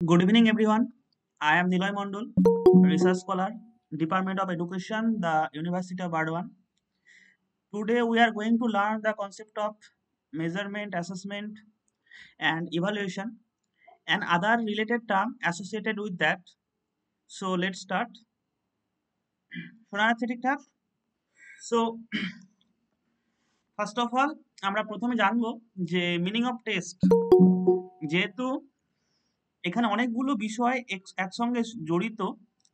Good evening, everyone. I am Niloy Mondol, Research Scholar, Department of Education, the University of Burdwan. Today, we are going to learn the concept of measurement, assessment, and evaluation, and other related terms associated with that. So, let's start. শোনা যাচ্ছে ঠিকঠাক? So, first of all, আমরা প্রথমে জানবো যে meaning of test. যেহেতু এখানে অনেকগুলো বিষয় একসঙ্গে জড়িত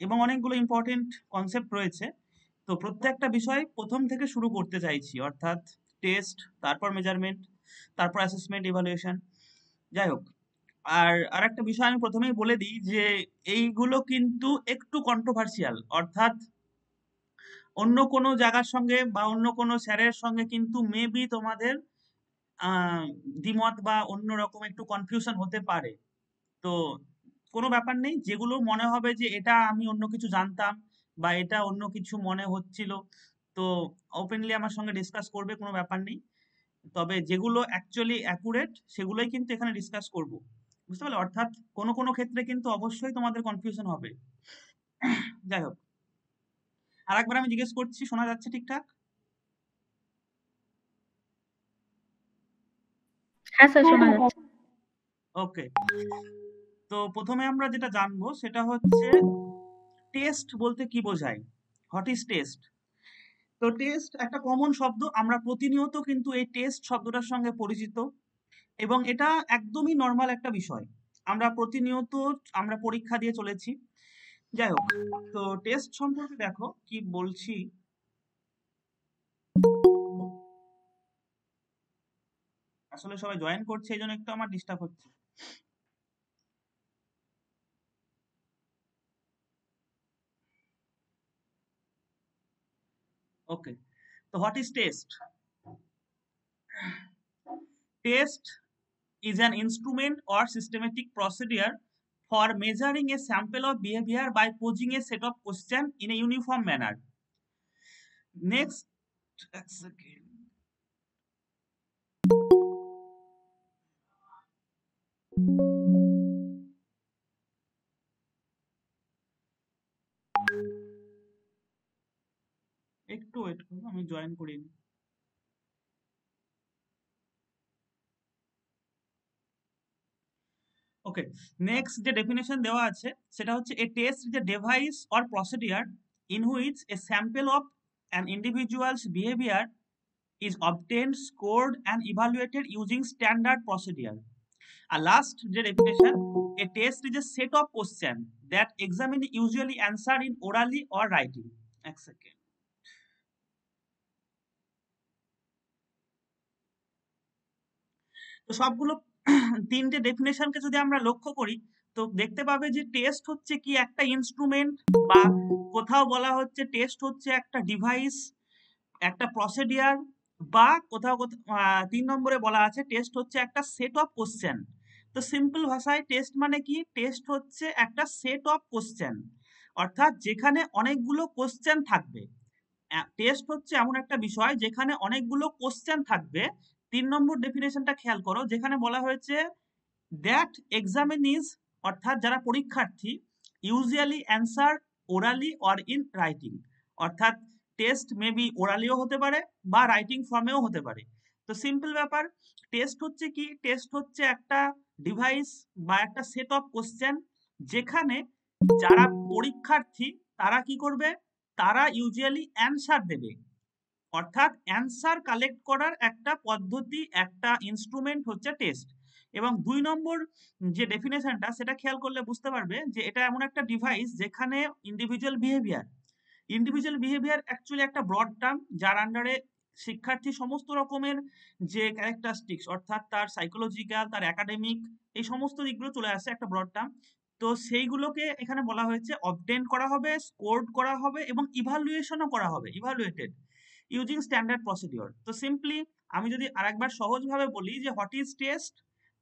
এবং অনেকগুলো ইম্পর্টেন্ট কনসেপ্ট রয়েছে, তো প্রত্যেকটা বিষয় প্রথম থেকে শুরু করতে চাইছি, অর্থাৎ টেস্ট, তারপর মেজারমেন্ট, তারপর অ্যাসেসমেন্ট, ইভালুয়েশন। যাই হোক, আর একটা বিষয় আমি প্রথমেই বলে দিই যে এইগুলো কিন্তু একটু কন্ট্রোভার্সিয়াল, অর্থাৎ অন্য কোনো জায়গার সঙ্গে বা অন্য কোনো স্যারের সঙ্গে কিন্তু মেবি তোমাদের দ্বিমত বা অন্যরকম একটু কনফিউশন হতে পারে। তো কোনো ব্যাপার নেই, যেগুলো মনে হবে যে এটা আমি অন্য কিছু জানতাম বা এটা অন্য কিছু মনে হচ্ছিল, তো ওপেনলি আমার সঙ্গে ডিসকাস করবে, কোনো ব্যাপার নেই। তবে যেগুলো অ্যাকচুয়ালি অ্যাকুরেট সেগুলোই কিন্তু এখানে ডিসকাস করব, বুঝতে পারলে? অর্থাৎ কোনো কোনো ক্ষেত্রে কিন্তু অবশ্যই তোমাদের কনফিউশন হবে। যাই হোক, আর একবার আমি জিজ্ঞেস করছি, শোনা যাচ্ছে ঠিকঠাক? হ্যাঁ স্যার, শোনা যাচ্ছে। ওকে, তো প্রথমে আমরা যেটা জানবো সেটা হচ্ছে টেস্ট বলতে কি বোঝায়, হোয়াট ইজ টেস্ট। তো টেস্ট একটা কমন শব্দ, আমরা প্রতিনিয়ত কিন্তু এই টেস্ট শব্দটার সঙ্গে পরিচিত এবং এটা একদমই নর্মাল একটা বিষয়। আমরা প্রতিনিয়ত আমরা পরীক্ষা দিয়ে চলেছি। যাই হোক, তো টেস্ট সম্পর্কে দেখো কি বলছি। আসলে সবাই জয়েন করছে, এই জন্য একটু আমার ডিস্টার্ব হচ্ছে। ওকে, তো what is test? Test is an instrument or systematic procedure for measuring a sample of behavior by posing a set of questions in a uniform manner. Next, এক second. একটু ওয়েট করুন, আমি জয়েন করিনি। ওকে, next যে definition দেওয়া আছে সেটা হচ্ছে a test is a device or procedure in which a sample of an individual's behaviour is obtained, scored and evaluated using standard procedure. A last যে definition, a test is a set of question that examine usually answer in orally or writing. এক second. তো সবগুলো তিনটে ডেফিনেশনকে যদি আমরা লক্ষ্য করি, তো দেখতে পাবে যে টেস্ট হচ্ছে কি একটা ইনস্ট্রুমেন্ট, বা কোথাও বলা হচ্ছে টেস্ট হচ্ছে একটা ডিভাইস, একটা প্রসিডিয়ার, বা কোথাও কোথাও ৩ নম্বরে বলা আছে টেস্ট হচ্ছে একটা সেট অফ কোশ্চেন। তো সিম্পল ভাষায় টেস্ট মানে কি? টেস্ট হচ্ছে একটা সেট অফ কোশ্চেন, অর্থাৎ যেখানে অনেকগুলো কোশ্চেন থাকবে। টেস্ট হচ্ছে এমন একটা বিষয় যেখানে অনেকগুলো কোশ্চেন থাকবে। ৩ নম্বর ডেফিনেশনটা খেয়াল করো, যেখানে বলা হয়েছে দ্যাট এক্সামিনিজ, অর্থাৎ যারা পরীক্ষার্থী, usually answer orally or in writing, অর্থাৎ টেস্ট মেবি ওরালিও হতে পারে বা রাইটিং ফর্মেও হতে পারে। তো সিম্পল ব্যাপার, টেস্ট হচ্ছে কি? টেস্ট হচ্ছে একটা ডিভাইস বা একটা সেট অফ কোশ্চেন যেখানে যারা পরীক্ষার্থী তারা কি করবে? তারা ইউজুয়ালি অ্যান্সার দেবে, অর্থাৎ অ্যান্সার কালেক্ট করার একটা পদ্ধতি, একটা ইনস্ট্রুমেন্ট হচ্ছে টেস্ট। এবং ২ নম্বর যে ডেফিনেশনটা সেটা খেয়াল করলে বুঝতে পারবে যে এটা এমন একটা ডিভাইস যেখানে ইন্ডিভিজুয়াল বিহেভিয়ার অ্যাকচুয়ালি একটা ব্রড টার্ম, যার আন্ডারে শিক্ষার্থী সমস্ত রকমের যে ক্যারেক্টারিস্টিক্স, অর্থাৎ তার সাইকোলজিক্যাল, তার একাডেমিক, এই সমস্ত দিকগুলো চলে আসে একটা ব্রড টার্ম। তো সেইগুলোকে এখানে বলা হয়েছে অবটেন করা হবে, স্কোরড করা হবে এবং ইভালুয়েশনও করা হবে, ইভালুয়েটেড ইউজিং স্ট্যান্ডার্ড প্রসিডিওর। তো সিম্পলি আমি যদি আরেকবার সহজভাবে বলি যে হোয়াট ইজ টেস্ট,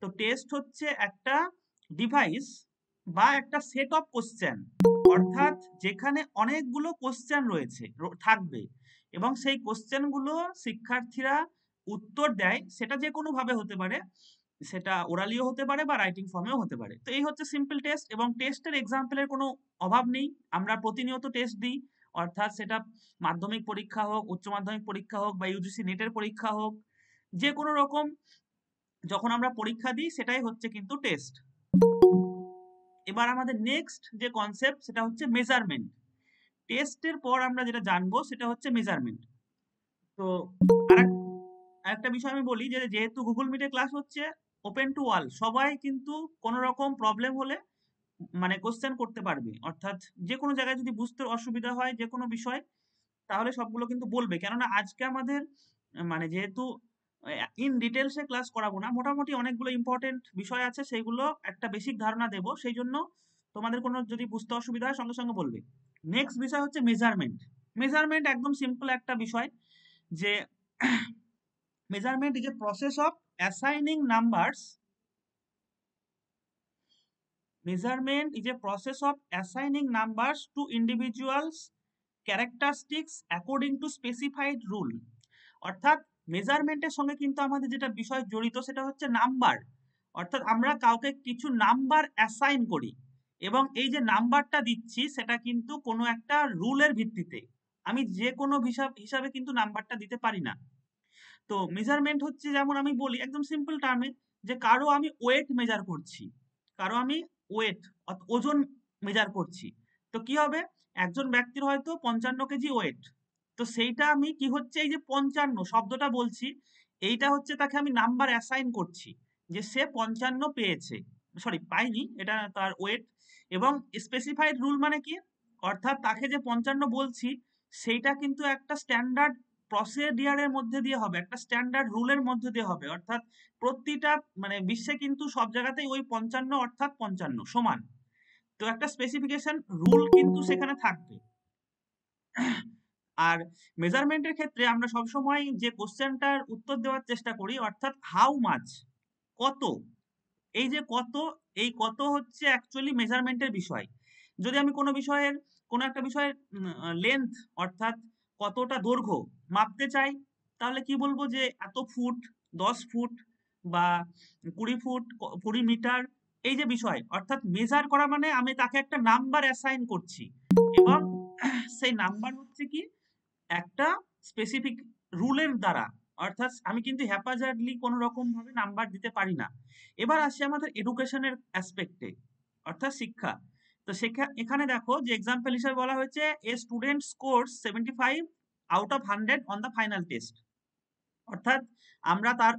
তো টেস্ট হচ্ছে একটা ডিভাইস বা একটা সেট অফ কোশ্চেন, অর্থাৎ যেখানে অনেকগুলো কোশ্চেন রয়েছে, থাকবে, এবং সেই কোশ্চেনগুলো শিক্ষার্থীরা উত্তর দেয়, সেটা যে কোনোভাবে হতে পারে। সেটা ওরালিও হতে পারে বা রাইটিং ফর্মেও হতে পারে। তো এই হচ্ছে সিম্পল টেস্ট, এবং টেস্টের এক্সাম্পলের কোনো অভাব নেই। আমরা প্রতিনিয়ত টেস্ট দিই, অর্থাৎ সেটা মাধ্যমিক পরীক্ষা হোক, উচ্চ মাধ্যমিক পরীক্ষা হোক বা ইউজিসি নেটের পরীক্ষা হোক, যে কোনো রকম যখন আমরা পরীক্ষা দিই সেটাই হচ্ছে কিন্তু টেস্ট। এবার আমাদের নেক্সট যে কনসেপ্ট সেটা হচ্ছে মেজারমেন্ট। টেস্টের পর আমরা যেটা জানবো সেটা হচ্ছে মেজারমেন্ট। তো আরেকটা বিষয় আমি বলি, যে যেহেতু গুগল মিটে ক্লাস হচ্ছে ওপেন টু অল, সবাই কিন্তু কোনো রকম প্রবলেম হলে মানে কোশ্চেন করতে পারবে, অর্থাৎ যে কোনো জায়গায় যদি বুঝতে অসুবিধা হয় যে কোনো বিষয়, তাহলে সবগুলো কিন্তু বলবে। কেননা আজকে আমাদের মানে যেহেতু ইন ডিটেলসে ক্লাস করাবো না, মোটামুটি অনেকগুলো ইম্পর্টেন্ট বিষয় আছে, সেইগুলো একটা বেসিক ধারণা দেবো, সেই জন্য তোমাদের কোনো যদি বুঝতে অসুবিধা হয় সঙ্গে সঙ্গে বলবে। নেক্সট বিষয় হচ্ছে মেজারমেন্ট। মেজারমেন্ট একদম সিম্পল একটা বিষয়, যে measurement is a process of assigning numbers. Measurement is a process of assigning numbers to individuals characteristics according to specified rule. অর্থাৎ মেজারমেন্টের সঙ্গে কিন্তু আমাদের যেটা বিষয় জড়িত সেটা হচ্ছে নাম্বার, অর্থাৎ আমরা কাউকে কিছু নাম্বার অ্যাসাইন করি, এবং এই যে নাম্বারটা দিচ্ছি সেটা কিন্তু কোনো একটা রুলের ভিত্তিতে, আমি যে কোনো হিসাবে কিন্তু নাম্বারটা দিতে পারি না। তো মেজারমেন্ট হচ্ছে, যেমন আমি বলি একদম সিম্পল টার্মে, যে কারো আমি ওয়েট মেজার করছি, কারো আমি ওয়েট ওজন মেজার করছি, তো কি হবে, একজন ব্যক্তির হয়তো 55 কেজি ওয়েট, তো সেইটা আমি কি হচ্ছে, এই যে 55 শব্দটা বলছি, এইটা হচ্ছে তাকে আমি নাম্বার অ্যাসাইন করছি, যে সে 55 পেয়েছে, সরি পাইনি, এটা তার ওয়েট। এবং স্পেসিফাইড রুল মানে কি, অর্থাৎ তাকে যে 55 বলছি সেইটা কিন্তু একটা স্ট্যান্ডার্ড প্রসিডিয়ারের মধ্যে দিয়ে হবে, একটা স্ট্যান্ডার্ড রুলের মধ্যে দিয়ে হবে, অর্থাৎ প্রতিটা মানে বিশ্বে কিন্তু সব জায়গাতেই ওই 55 অর্থাৎ 55 সমান, তো একটা স্পেসিফিকেশন রুল কিন্তু সেখানে থাকবে। আর মেজারমেন্টের ক্ষেত্রে আমরা সবসময় যে কোশ্চেনটার উত্তর দেওয়ার চেষ্টা করি, অর্থাৎ হাউ মাচ, কত, এই যে কত, এই কত হচ্ছে অ্যাকচুয়ালি মেজারমেন্টের বিষয়। যদি আমি কোনো একটা বিষয়ের লেন্থ, অর্থাৎ কতটা দৈর্ঘ্য মাপতে চাই, তাহলে কি বলবো, যে এত ফুট, 10 ফুট বা 20 ফুট, 20 মিটার, এই যে বিষয়, অর্থাৎ মেজার করা মানে আমি তাকে একটা নাম্বার অ্যাসাইন করছি, এবং সেই নাম্বার হচ্ছে কি একটা স্পেসিফিক রুলের দ্বারা, অর্থাৎ আমি কিন্তু হ্যাপাজার্ডলি কোনো রকম ভাবে নাম্বার দিতে পারি না। এবার আসি আমাদের এডুকেশনের অ্যাসপেক্টে, অর্থাৎ শিক্ষা। তো এখানে দেখো যে এক্সাম্পল হিসেবে বলা হয়েছে, a student scores 75 out of 100 on the final test, অর্থাৎ আমরা তার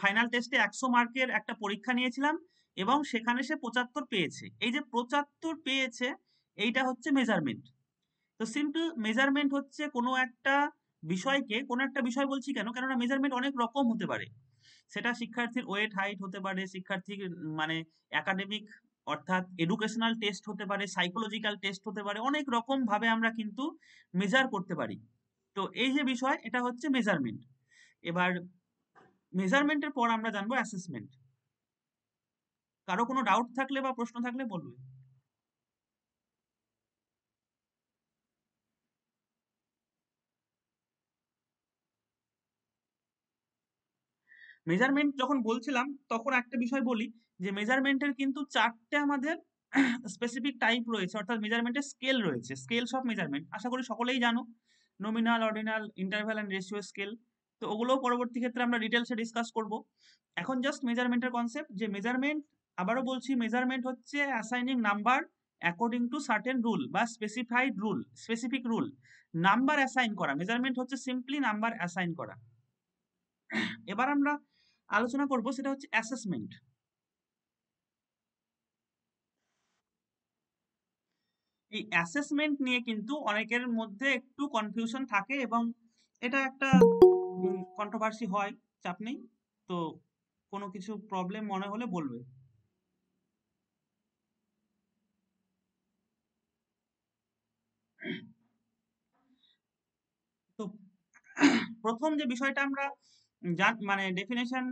ফাইনাল টেস্টে 100 মার্কের একটা পরীক্ষা নিয়েছিলাম, এবং সেখানে সে 75 পেয়েছে। এই যে 75 পেয়েছে, এইটা হচ্ছে মেজারমেন্ট। তো সিম্পল মেজারমেন্ট হচ্ছে কোনো একটা বিষয়কে, কোনো একটা বিষয় বলছি কেন, কেননা মেজারমেন্ট অনেক রকম হতে পারে, সেটা শিক্ষার্থীর ওয়েট হাইট হতে পারে, শিক্ষার্থীর মানে একাডেমিক অর্থাৎ এডুকেশনাল টেস্ট হতে পারে, সাইকোলজিক্যাল টেস্ট হতে পারে, অনেক রকম ভাবে আমরা কিন্তু মেজার করতে পারি। তো এই যে বিষয়, এটা হচ্ছে মেজারমেন্ট। এবার মেজারমেন্টের পর আমরা জানবো অ্যাসেসমেন্ট। কারো কোনো ডাউট থাকলে বা প্রশ্ন থাকলে বলবে। মেজারমেন্ট যখন বলছিলাম তখন একটা বিষয় বলি, যে মেজারমেন্টের কিন্তু 4টে আমাদের স্পেসিফিক টাইপ রয়েছে, অর্থাৎ মেজারমেন্টের স্কেল রয়েছে, স্কেলস অফ মেজারমেন্ট, আশা করি সকলেই জানো, nominal, ordinal, interval and ratio scale. তো ওগুলোও পরবর্তী ক্ষেত্রে আমরা ডিটেলসে ডিসকাস করব। এখন জাস্ট মেজারমেন্টের কনসেপ্ট, যে মেজারমেন্ট, আবারও বলছি, মেজারমেন্ট হচ্ছে assigning number according to certain rule বা specified rule, specific rule, number assign করা, মেজারমেন্ট হচ্ছে সিম্পলি নাম্বার অ্যাসাইন করা। এবার আমরা আলোচনা করব সেটা হচ্ছে অ্যাসেসমেন্ট। এই অ্যাসেসমেন্ট নিয়ে কিন্তু অনেকের মধ্যে একটু কনফিউশন থাকে, এবং এটা একটা কন্ট্রোভার্সি হয়, চাপ নেই। তো কোনো কিছু প্রবলেম মনে হলে বলবে। তো প্রথম যে বিষয়টা আমরা মানে ডেফিনেশন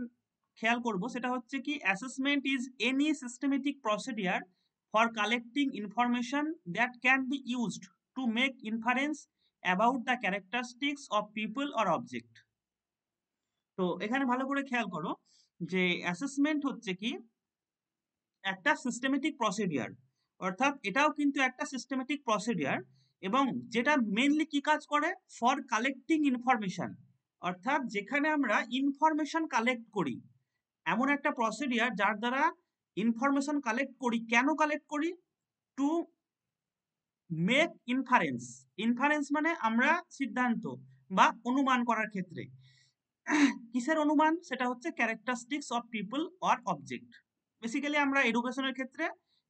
খেয়াল করব সেটা হচ্ছে কি, assessment is any systematic procedure for collecting information that can be used to make inference about the characteristics of people or object. তো এখানে ভালো করে খেয়াল করো, যে অ্যাসেসমেন্ট হচ্ছে কি একটা সিস্টেমেটিক প্রসিডিয়ার, অর্থাৎ এটাও কিন্তু একটা সিস্টেমেটিক প্রসিডিয়ার, এবং যেটা মেইনলি কি কাজ করে, ফর কালেক্টিং ইনফরমেশন, অর্থাৎ যেখানে আমরা ইনফরমেশন কালেক্ট করি, এমন একটা প্রসিডিয়ার যার দ্বারা ইনফরমেশন কালেক্ট করি। কেন কালেক্ট করি? To make inference. ইনফারেন্স মানে আমরা সিদ্ধান্ত বা অনুমান করার ক্ষেত্রে। কিসের অনুমান? সেটা হচ্ছে characteristics of people or object. Basically আমরা এডুকেশনের ক্ষেত্রে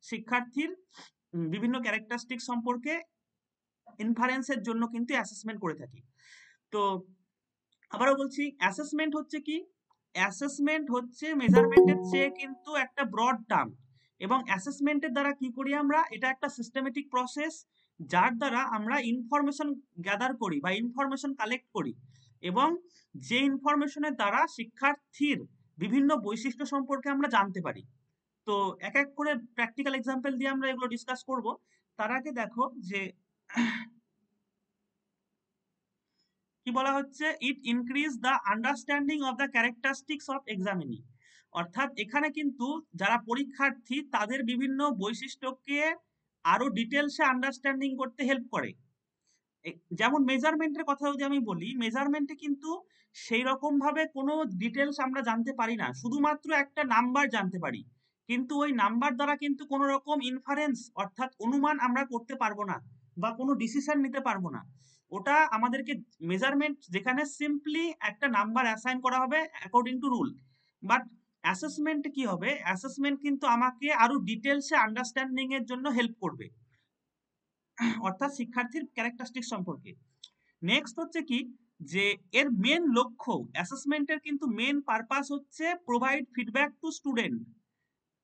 শিক্ষার্থীর বিভিন্ন ক্যারেক্টারিস্টিক্স সম্পর্কে ইনফারেন্সের জন্য কিন্তু অ্যাসেসমেন্ট করে থাকি। তো আবারও বলছি, অ্যাসেসমেন্ট হচ্ছে কি? অ্যাসেসমেন্ট হচ্ছে মেজারমেন্টের চেয়ে কিন্তু একটা ব্রড টার্ম, এবং অ্যাসেসমেন্টের দ্বারা কি করি আমরা? এটা একটা সিস্টেমেটিক প্রসেস যার দ্বারা আমরা ইনফরমেশন গ্যাদার করি বা ইনফরমেশন কালেক্ট করি, এবং যে ইনফরমেশনের দ্বারা শিক্ষার্থীর বিভিন্ন বৈশিষ্ট্য সম্পর্কে আমরা জানতে পারি। তো এক এক করে প্র্যাকটিক্যাল এক্সাম্পল দিয়ে আমরা এগুলো ডিসকাস করব। তার আগে দেখো যে কি বলা হচ্ছে, it increase the understanding of the characteristics of examinee, অর্থাৎ এখানে কিন্তু যারা পরীক্ষার্থী তাদের বিভিন্ন বৈশিষ্ট্যকে আরো ডিটেলসে আন্ডারস্ট্যান্ডিং করতে হেল্প করে। যেমন মেজারমেন্টের কথা যদি আমি বলি, মেজারমেন্টে কিন্তু সেই রকম ভাবে কোনো ডিটেলস আমরা জানতে পারি না, শুধুমাত্র একটা নাম্বার জানতে পারি, কিন্তু ওই নাম্বার দ্বারা কিন্তু কোনো রকম ইনফারেন্স অর্থাৎ অনুমান আমরা করতে পারবো না বা কোনো ডিসিশন নিতে পারবো না। ওটা আমাদেরকে মেজারমেন্ট যেখানে সিম্পলি একটা নাম্বার অ্যাসাইন করা হবে according to rule, but assessment কি হবে? অ্যাসেসমেন্ট কিন্তু আমাকে আরো ডিটেলসে আন্ডারস্ট্যান্ডিং এর জন্য হেল্প করবে, অর্থাৎ শিক্ষার্থীর ক্যারেক্টারিস্টিক্স সম্পর্কে। নেক্সট হচ্ছে কি, যে এর মেন লক্ষ্য, অ্যাসেসমেন্টের কিন্তু মেন পারপাস হচ্ছে প্রোভাইড ফিডব্যাক টু স্টুডেন্ট।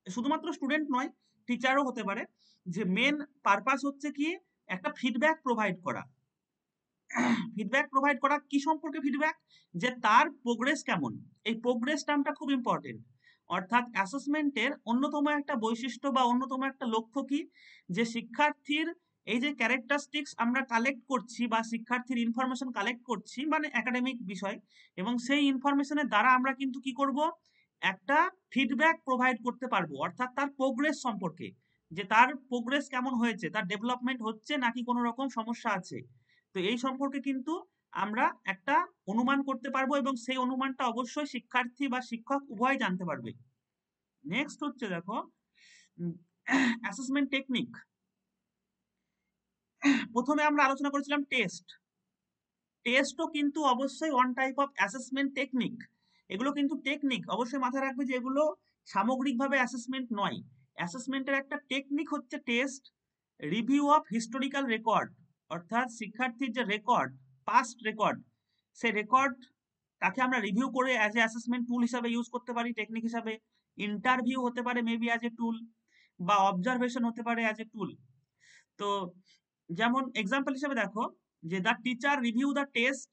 শুধুমাত্র স্টুডেন্ট নয়, টিচারও হতে পারে। যে মেন পারপাস হচ্ছে কি, একটা ফিডব্যাক প্রোভাইড করা। ফিডব্যাক প্রোভাইড করা কি সম্পর্কে ফিডব্যাক? যে তার প্রোগ্রেস কেমন। এই প্রোগ্রেস টার্মটা খুব ইম্পর্টেন্ট। অর্থাৎ অ্যাসেসমেন্টের অন্যতম একটা বৈশিষ্ট্য বা অন্যতম একটা লক্ষ্য কি, যে শিক্ষার্থীর এই যে ক্যারেক্টারিস্টিক্স আমরা কালেক্ট করছি বা শিক্ষার্থীর ইনফরমেশন কালেক্ট করছি মানে একাডেমিক বিষয়, এবং সেই ইনফরমেশনের দ্বারা আমরা কিন্তু কি করব, একটা ফিডব্যাক প্রোভাইড করতে পারবো, অর্থাৎ তার প্রোগ্রেস সম্পর্কে, যে তার প্রোগ্রেস কেমন হয়েছে, তার ডেভেলপমেন্ট হচ্ছে নাকি কোনো রকম সমস্যা আছে। তো এই সম্পর্কে কিন্তু আমরা একটা অনুমান করতে পারবো, এবং সেই অনুমানটা অবশ্যই শিক্ষার্থী বা শিক্ষক উভয় জানতে পারবে। নেক্সট হচ্ছে দেখো অ্যাসেসমেন্ট টেকনিক। প্রথমে আমরা আলোচনা করেছিলাম টেস্ট। টেস্টও কিন্তু অবশ্যই one type of assessment technique. এগুলো কিন্তু টেকনিক, অবশ্যই মাথায় রাখবে যে এগুলো সামগ্রিকভাবে অ্যাসেসমেন্ট নয়। অ্যাসেসমেন্টের একটা টেকনিক হচ্ছে test, review of historical record, অর্থাৎ শিক্ষার্থীর যে রেকর্ড, পাস্ট রেকর্ড, সেই রেকর্ড তাকে আমরা রিভিউ করে অ্যাজ এ অ্যাসেসমেন্ট টুল হিসাবে ইউজ করতে পারি, টেকনিক হিসাবে। ইন্টারভিউ হতে পারে মেবি অ্যাজ এ টুল, বা অবজারভেশন হতে পারে অ্যাজ এ টুল। তো যেমন এক্সাম্পল হিসেবে দেখো, যে the teacher review the test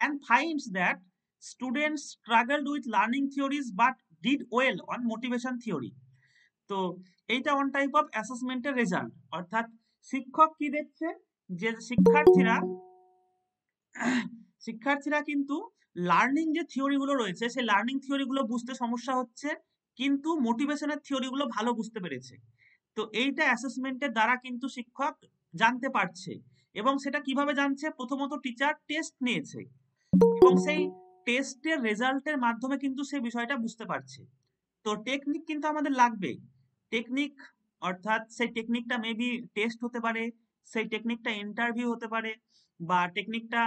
and finds that students struggled with learning theories but did well on motivation theory. তো এইটা ওয়ান টাইপ অফ অ্যাসেসমেন্টের রেজাল্ট, অর্থাৎ শিক্ষক কি দেখছে, যে শিক্ষার্থীরা কিন্তু লার্নিং যে থিওরিগুলো রয়েছে সেই লার্নিং থিওরিগুলো বুঝতে সমস্যা হচ্ছে, কিন্তু মোটিভেশনের থিওরিগুলো ভালো বুঝতে পেরেছে। তো এইটা অ্যাসেসমেন্টের দ্বারা কিন্তু শিক্ষক জানতে পারছে, এবং সেটা কিভাবে জানছে? প্রথমত টিচার টেস্ট নিয়েছে, এবং সেই টেস্টের রেজাল্টের মাধ্যমে কিন্তু সেই বিষয়টা বুঝতে পারছে। তো টেকনিক কিন্তু আমাদের লাগবে। টেকনিক অর্থাৎ সেই টেকনিকটা মেবি টেস্ট হতে পারে, সেই টেকনিকটা ইন্টারভিউ হতে পারে, বা টেকনিকটা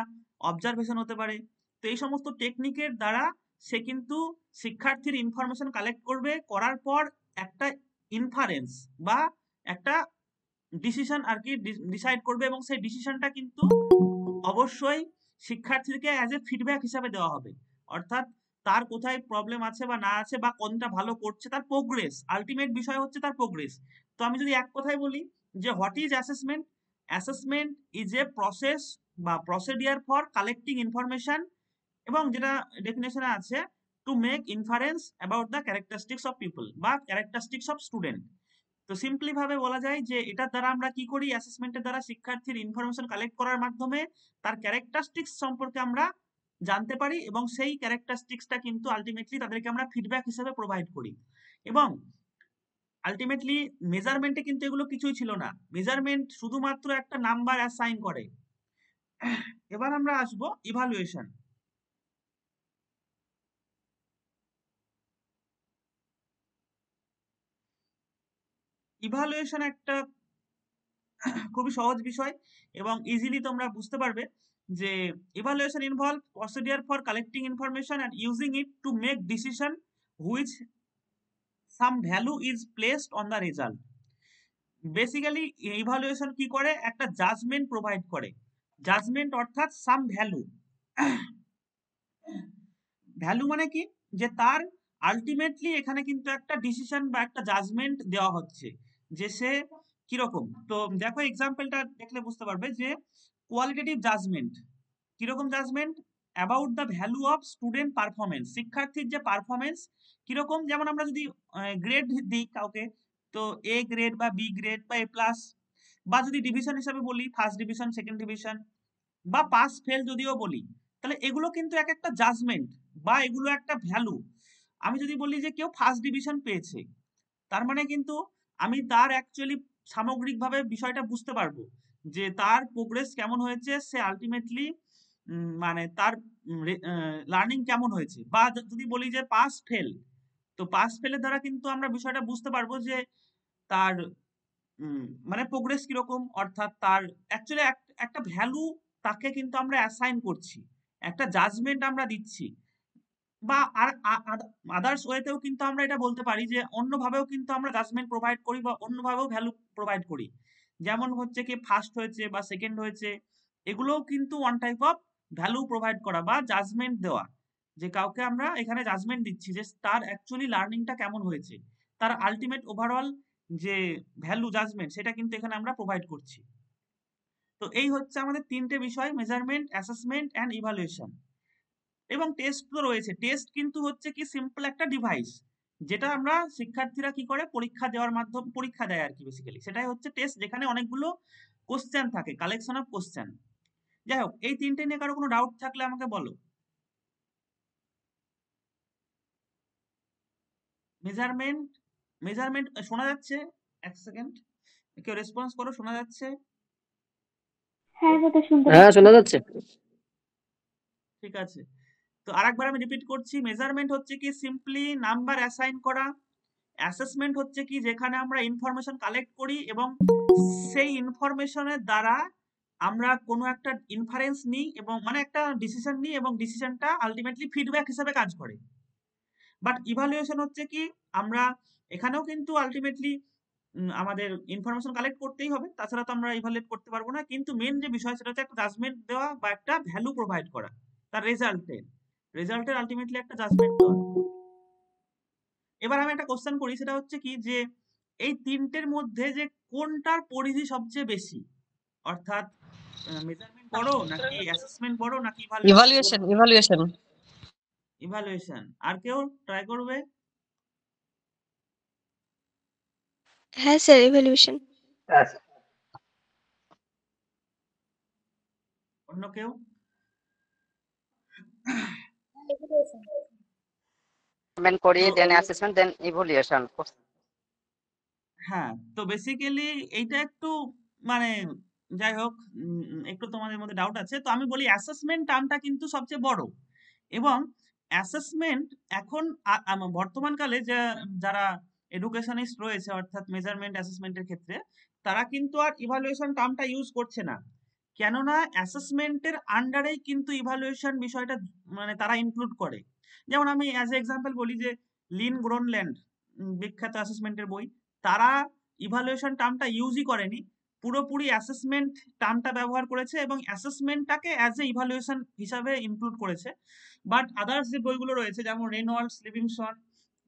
অবজারভেশন হতে পারে। তো এই সমস্ত টেকনিকের দ্বারা সে কিন্তু শিক্ষার্থীর ইনফরমেশন কালেক্ট করবে, করার পর একটা ইনফারেন্স বা একটা ডিসিশন আর কি ডিসাইড করবে, এবং সেই ডিসিশনটা কিন্তু অবশ্যই শিক্ষার্থীকে অ্যাজ এ ফিডব্যাক হিসাবে দেওয়া হবে, অর্থাৎ তার কোথায় প্রবলেম আছে বা না আছে, বা কোনটা ভালো করছে, তার প্রোগ্রেস, আলটিমেট বিষয় হচ্ছে তার প্রোগ্রেস। তো আমি যদি এক কথায় বলি যে what is assessment, assessment is a process বা প্রসিডিয়ার ফর কালেক্টিং ইনফরমেশন, এবং যেটা ডেফিনেশনে আছে, to make inference about the characteristics of people বা ক্যারেক্টারিস্টিক্স অফ স্টুডেন্ট। তো সিম্পলি ভাবে বলা যায় যে এটার দ্বারা আমরা কি করি, অ্যাসেসমেন্টের দ্বারা শিক্ষার্থীর ইনফরমেশন কালেক্ট করার মাধ্যমে তার ক্যারেক্টারিস্টিক্স সম্পর্কে আমরা জানতে পারি এবং সেই ক্যারেক্টারিস্টিক্সটা কিন্তু আলটিমেটলি তাদেরকে আমরা ফিডব্যাক হিসেবে প্রোভাইড করি। এবং আলটিমেটলি মেজারমেন্টে কিন্তু এগুলো কিছুই ছিল না, মেজারমেন্ট শুধুমাত্র একটা নাম্বার অ্যাসাইন করে। এবার আমরা আসবো ইভালুয়েশন। ইভালুয়েশন একটা খুবই সহজ বিষয় এবং ইজিলি তোমরা বুঝতে পারবে যে evaluation involve procedure for collecting information and using it to make decision which some value is placed on the result. Basically evaluation কি করে, একটা জাজমেন্ট প্রোভাইড করে। জাজমেন্ট অর্থাৎ সাম ভ্যালু। ভ্যালু মানে কি, যে তার আলটিমেটলি এখানে কিন্তু একটা ডিসিশন বা একটা জাজমেন্ট দেওয়া হচ্ছে যে সে কিরকম। তো দেখো এক্সাম্পলটা দেখলে বুঝতে পারবে যে কোয়ালিটেটিভ জাজমেন্ট কিরকম judgement, about the value of student performance, শিক্ষার্থীর যে পারফরমেন্স কিরকম। যেমন আমরা যদি গ্রেড দিই কাউকে, তো এ গ্রেড বা বি গ্রেড বা এ প্লাস, বা যদি ডিভিশন হিসাবে বলি ফার্স্ট ডিভিশন সেকেন্ড ডিভিশন বা পাস ফেল যদিও বলি, তাহলে এগুলো কিন্তু এক একটা জাজমেন্ট বা এগুলো একটা ভ্যালু। আমি যদি বলি যে কেউ ফার্স্ট ডিভিশন পেয়েছে, তার মানে কিন্তু আমি তার অ্যাকচুয়ালি সামগ্রিকভাবে বিষয়টা বুঝতে পারবো যে তার প্রোগ্রেস কেমন হয়েছে, সে আলটিমেটলি মানে তার লার্নিং কেমন হয়েছে। বা যদি বলি যে পাস ফেল, তো পাস ফেলের দ্বারা কিন্তু আমরা বিষয়টা বুঝতে পারবো যে তার মানে প্রোগ্রেস কিরকম, অর্থাৎ তার অ্যাকচুয়ালি একটা ভ্যালু তাকে কিন্তু আমরা অ্যাসাইন করছি, একটা জাজমেন্ট আমরা দিচ্ছি। বা আর আদার্স ওয়েতেও কিন্তু আমরা এটা বলতে পারি যে অন্যভাবেও কিন্তু আমরা জাজমেন্ট প্রোভাইড করি বা অন্যভাবেও ভ্যালু প্রোভাইড করি। যেমন হচ্ছে কি ফার্স্ট হয়েছে বা সেকেন্ড হয়েছে, এগুলোও কিন্তু one type of value provide করা বা জাজমেন্ট দেওয়া, যে কাউকে আমরা এখানে জাজমেন্ট দিচ্ছি যে তার অ্যাকচুয়ালি লার্নিংটা কেমন হয়েছে, তার আলটিমেট ওভারঅল যে ভ্যালু জাজমেন্ট সেটা কিন্তু এখানে আমরা প্রোভাইড করছি। তো এই হচ্ছে আমাদের তিনটে বিষয়, মেজারমেন্ট, অ্যাসেসমেন্ট অ্যান্ড ইভালুয়েশন। এবং টেস্ট তো রয়েছে। টেস্ট কিন্তু হচ্ছে কি সিম্পল একটা ডিভাইস, যেটা আমরা শিক্ষার্থীরা কি করে পরীক্ষা দেওয়ার মাধ্যমে পরীক্ষা দেয় আর কি, বেসিক্যালি সেটাই হচ্ছে টেস্ট, যেখানে অনেকগুলো কোশ্চেন থাকে, কালেকশন অফ কোশ্চেন। যাই হোক, এই তিনটে নিয়ে কারো কোনো ডাউট থাকলে আমাকে বলো। মেজারমেন্ট, মেজারমেন্ট শোনা যাচ্ছে? এক সেকেন্ড, কেউ রেসপন্স করো, শোনা যাচ্ছে? হ্যাঁ দাদা শুনতে হ্যাঁ পাচ্ছি। শোনা যাচ্ছে। ঠিক আছে, তো আরেকবার আমি রিপিট করছি। মেজারমেন্ট হচ্ছে কি সিম্পলি নাম্বার অ্যাসাইন করা। অ্যাসেসমেন্ট হচ্ছে কি যেখানে আমরা ইনফরমেশন কালেক্ট করি এবং সেই ইনফরমেশনের দ্বারা আমরা কোনো একটা ইনফারেন্স নিই এবং মানে একটা ডিসিশন নিই এবং ডিসিশনটা আলটিমেটলি ফিডব্যাক হিসেবে কাজ করে। বাট ইভালুয়েশন হচ্ছে কি আমরা এখানেও কিন্তু আলটিমেটলি আমাদের ইনফরমেশন কালেক্ট করতেই হবে, তাছাড়া তো আমরা ইভালুয়েট করতে পারবো না। কিন্তু মেন যে বিষয় সেটা হচ্ছে একটা জাজমেন্ট দেওয়া বা একটা ভ্যালু প্রোভাইড করা, তার রেজাল্টের আলটিমেটলি একটা জাজমেন্ট দেওয়া। এবার আমি একটা কোশ্চেন করি, সেটা হচ্ছে কি যে এই তিনটের মধ্যে যে কোনটার পরিধি সবচেয়ে বেশি, অর্থাৎ মেজারমেন্ট বড় নাকি অ্যাসেসমেন্ট বড় নাকি ইভালুয়েশন বড়? ইভালুয়েশন। ইভালুয়েশন। আর কেউ ট্রাই করবে? হ্যাঁ স্যার, ইভ্যালুয়েশন। অন্য কেউ? Assessment করি, তো then assessment, then evaluation. হ্যাঁ, তো বেসিক্যালি এইটা একটু মানে যাই হোক, একটু তোমাদের মধ্যে ডাউট আছে, তো আমি বলি অ্যাসেসমেন্ট টার্মটা কিন্তু সবচেয়ে বড়। এবং অ্যাসেসমেন্ট এখন বর্তমানকালে যারা এডুকেশনিস্ট রয়েছে অর্থাৎ মেজারমেন্ট অ্যাসেসমেন্টের ক্ষেত্রে, তারা কিন্তু আর ইভালুয়েশন টার্মটা ইউজ করছে না, কেননা অ্যাসেসমেন্টের আন্ডারেই কিন্তু ইভালুয়েশন বিষয়টা মানে তারা ইনক্লুড করে। যেমন আমি অ্যাজ এ এক্সাম্পল বলি যে লিন গ্রোনল্যান্ড, বিখ্যাত অ্যাসেসমেন্টের বই, তারা ইভালুয়েশন টার্মটা ইউজই করেনি, পুরোপুরি অ্যাসেসমেন্ট টার্মটা ব্যবহার করেছে এবং অ্যাসেসমেন্টটাকে অ্যাজ এ ইভালুয়েশন হিসাবে ইনক্লুড করেছে। বাট আদার্স যে বইগুলো রয়েছে যেমন রেনল্ডস, লিভিংস্টন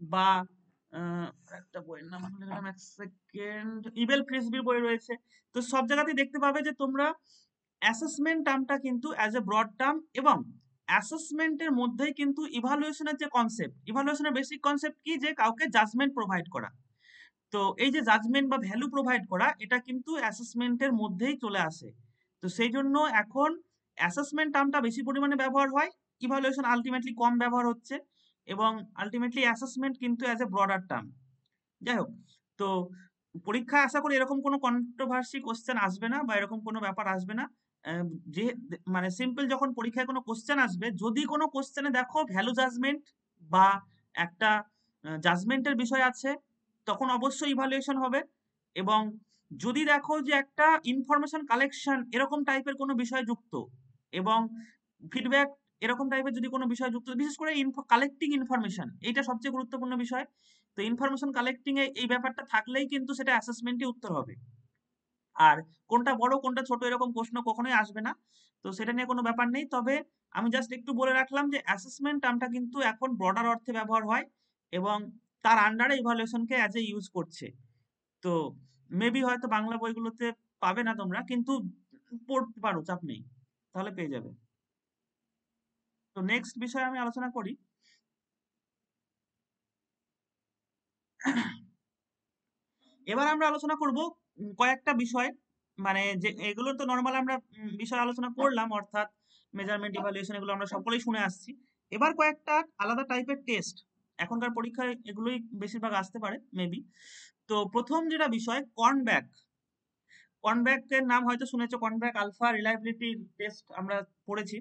বা একটা বইয়ের নাম ভুলে গেলাম, এক সেকেন্ড, ইবেল ফ্রিসবির বই রয়েছে, তো সব জায়গাতেই দেখতে পাবে যে তোমরা অ্যাসেসমেন্ট টার্মটা কিন্তু অ্যাজ এ ব্রড টার্ম, এবং অ্যাসেসমেন্টের মধ্যেই কিন্তু ইভালুয়েশনের যে কনসেপ্ট, ইভালুয়েশনের বেসিক কনসেপ্ট কি, যে কাউকে জাজমেন্ট প্রোভাইড করা। তো এই যে জাজমেন্ট বা ভ্যালু প্রোভাইড করা, এটা কিন্তু অ্যাসেসমেন্টের মধ্যেই চলে আসে। তো সেই জন্য এখন অ্যাসেসমেন্ট টার্মটা বেশি পরিমাণে ব্যবহার হয় ইভালুয়েশন আলটিমেটলি কম ব্যবহার হচ্ছে, এবং আলটিমেটলি অ্যাসেসমেন্ট কিন্তু অ্যাজ এ ব্রডার টার্ম। যাই হোক, তো পরীক্ষায় আশা করি এরকম কোনো কন্ট্রোভার্সি কোশ্চেন আসবে না বা এরকম কোনো ব্যাপার আসবে না। যে মানে সিম্পল, যখন পরীক্ষায় কোনো কোশ্চেন আসবে, যদি কোনো কোশ্চেনে দেখো ভ্যালু জাজমেন্ট বা একটা জাজমেন্টের বিষয় আছে, তখন অবশ্যই ইভালুয়েশন হবে। এবং যদি দেখো যে একটা ইনফরমেশন কালেকশন এরকম টাইপের কোনো বিষয় যুক্ত, এবং ফিডব্যাক এরকম টাইপের যদি কোনো বিষয় যুক্ত, বিশেষ করে কালেক্টিং ইনফরমেশন, এইটা সবচেয়ে গুরুত্বপূর্ণ বিষয়। তো ইনফরমেশন কালেক্টিং এ এই ব্যাপারটা থাকলেই কিন্তু সেটা অ্যাসেসমেন্টে উত্তর হবে। আর কোনটা বড় কোনটা ছোট এরকম প্রশ্ন কখনোই আসবে না, তো সেটা নিয়ে কোনো ব্যাপার নেই। তবে আমি জাস্ট একটু বলে রাখলাম যে অ্যাসেসমেন্ট টার্মটা কিন্তু এখন ব্রডার অর্থে ব্যবহার হয়, এবং তার আন্ডারে ইভালুয়েশনকে অ্যাজ এ ইউজ করছে। তো মেবি হয়তো বাংলা বইগুলোতে পাবে না তোমরা, কিন্তু পড়তে পারো, চাপ নেই, তাহলে পেয়ে যাবে। তো নেক্সট বিষয়ে আমি আলোচনা করি। এবার আমরা আলোচনা করব কয়েকটা বিষয়, মানে যে এগুলো তো নর্মাল আমরা বিষয় আলোচনা করলাম, অর্থাৎ মেজারমেন্ট, ইভালুয়েশন, এগুলো আমরা সকলেই শুনে আসছি। এবার কয়েকটা আলাদা টাইপের টেস্ট, এখনকার পরীক্ষায় এগুলোই বেশিরভাগ আসতে পারে মেবি। তো প্রথম যেটা বিষয়, কর্নব্যাক। কর্নব্যাকের নাম হয়তো শুনেছো, কর্নব্যাক আলফা রিলায়েবিলিটি টেস্ট আমরা পড়েছি।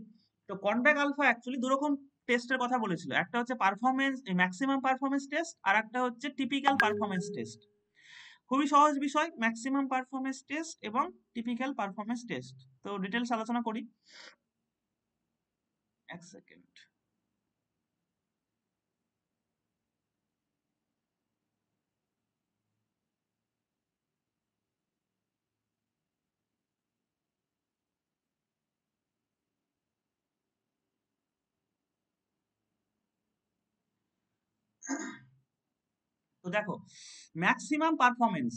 তো কর্নব্যাক আলফা অ্যাকচুয়ালি দুরকম টেস্টের কথা বলেছিল, একটা হচ্ছে পারফরমেন্স, ম্যাক্সিমাম পারফরমেন্স টেস্ট, আর একটা হচ্ছে টিপিক্যাল পারফরমেন্স টেস্ট। খুবই সহজ বিষয়, ম্যাক্সিমাম পারফরমেন্স টেস্ট এবং টিপিক্যাল পারফরমেন্স টেস্ট। তো ডিটেলস আলোচনা করি, এক সেকেন্ড। তো দেখো, ম্যাক্সিমাম পারফরমেন্স,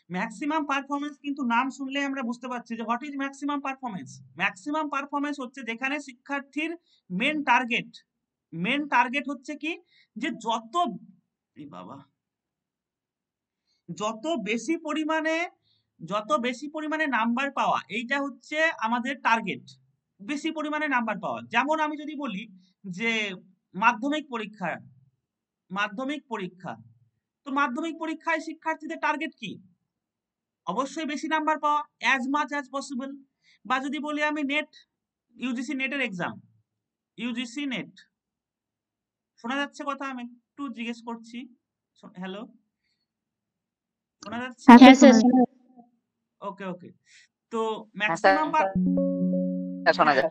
ম্যাক্সিমাম পারফরমেন্স কিন্তু নাম শুনলে আমরা বুঝতে পারছি যে what is maximum performance. Maximum performance হচ্ছে যেখানে শিক্ষার্থীর মেন টার্গেট হচ্ছে কি, যে বাবা যত বেশি পরিমাণে নাম্বার পাওয়া, এইটা হচ্ছে আমাদের টার্গেট, বেশি পরিমাণে নাম্বার পাওয়া। যেমন আমি যদি বলি যে মাধ্যমিক পরীক্ষা, তো মাধ্যমিক পরীক্ষায় শিক্ষার্থীদের টার্গেট কি? অবশ্যই বেশি নাম্বার পাওয়া, অ্যাজ মাচ অ্যাজ পসিবল। বা যদি বলি আমি নেট, ইউজিসি নেটের এক্সাম, ইউজিসি নেট, শোনা যাচ্ছে কথা? আমি একটু জিজ্ঞেস করছি, হ্যালো, শোনা যাচ্ছে? হ্যাঁ হ্যাঁ স্যার, স্যার, শোনা ওকে ওকে। তো হ্যাঁ স্যার, ম্যাক্সিমাম, শোনা হ্যাঁ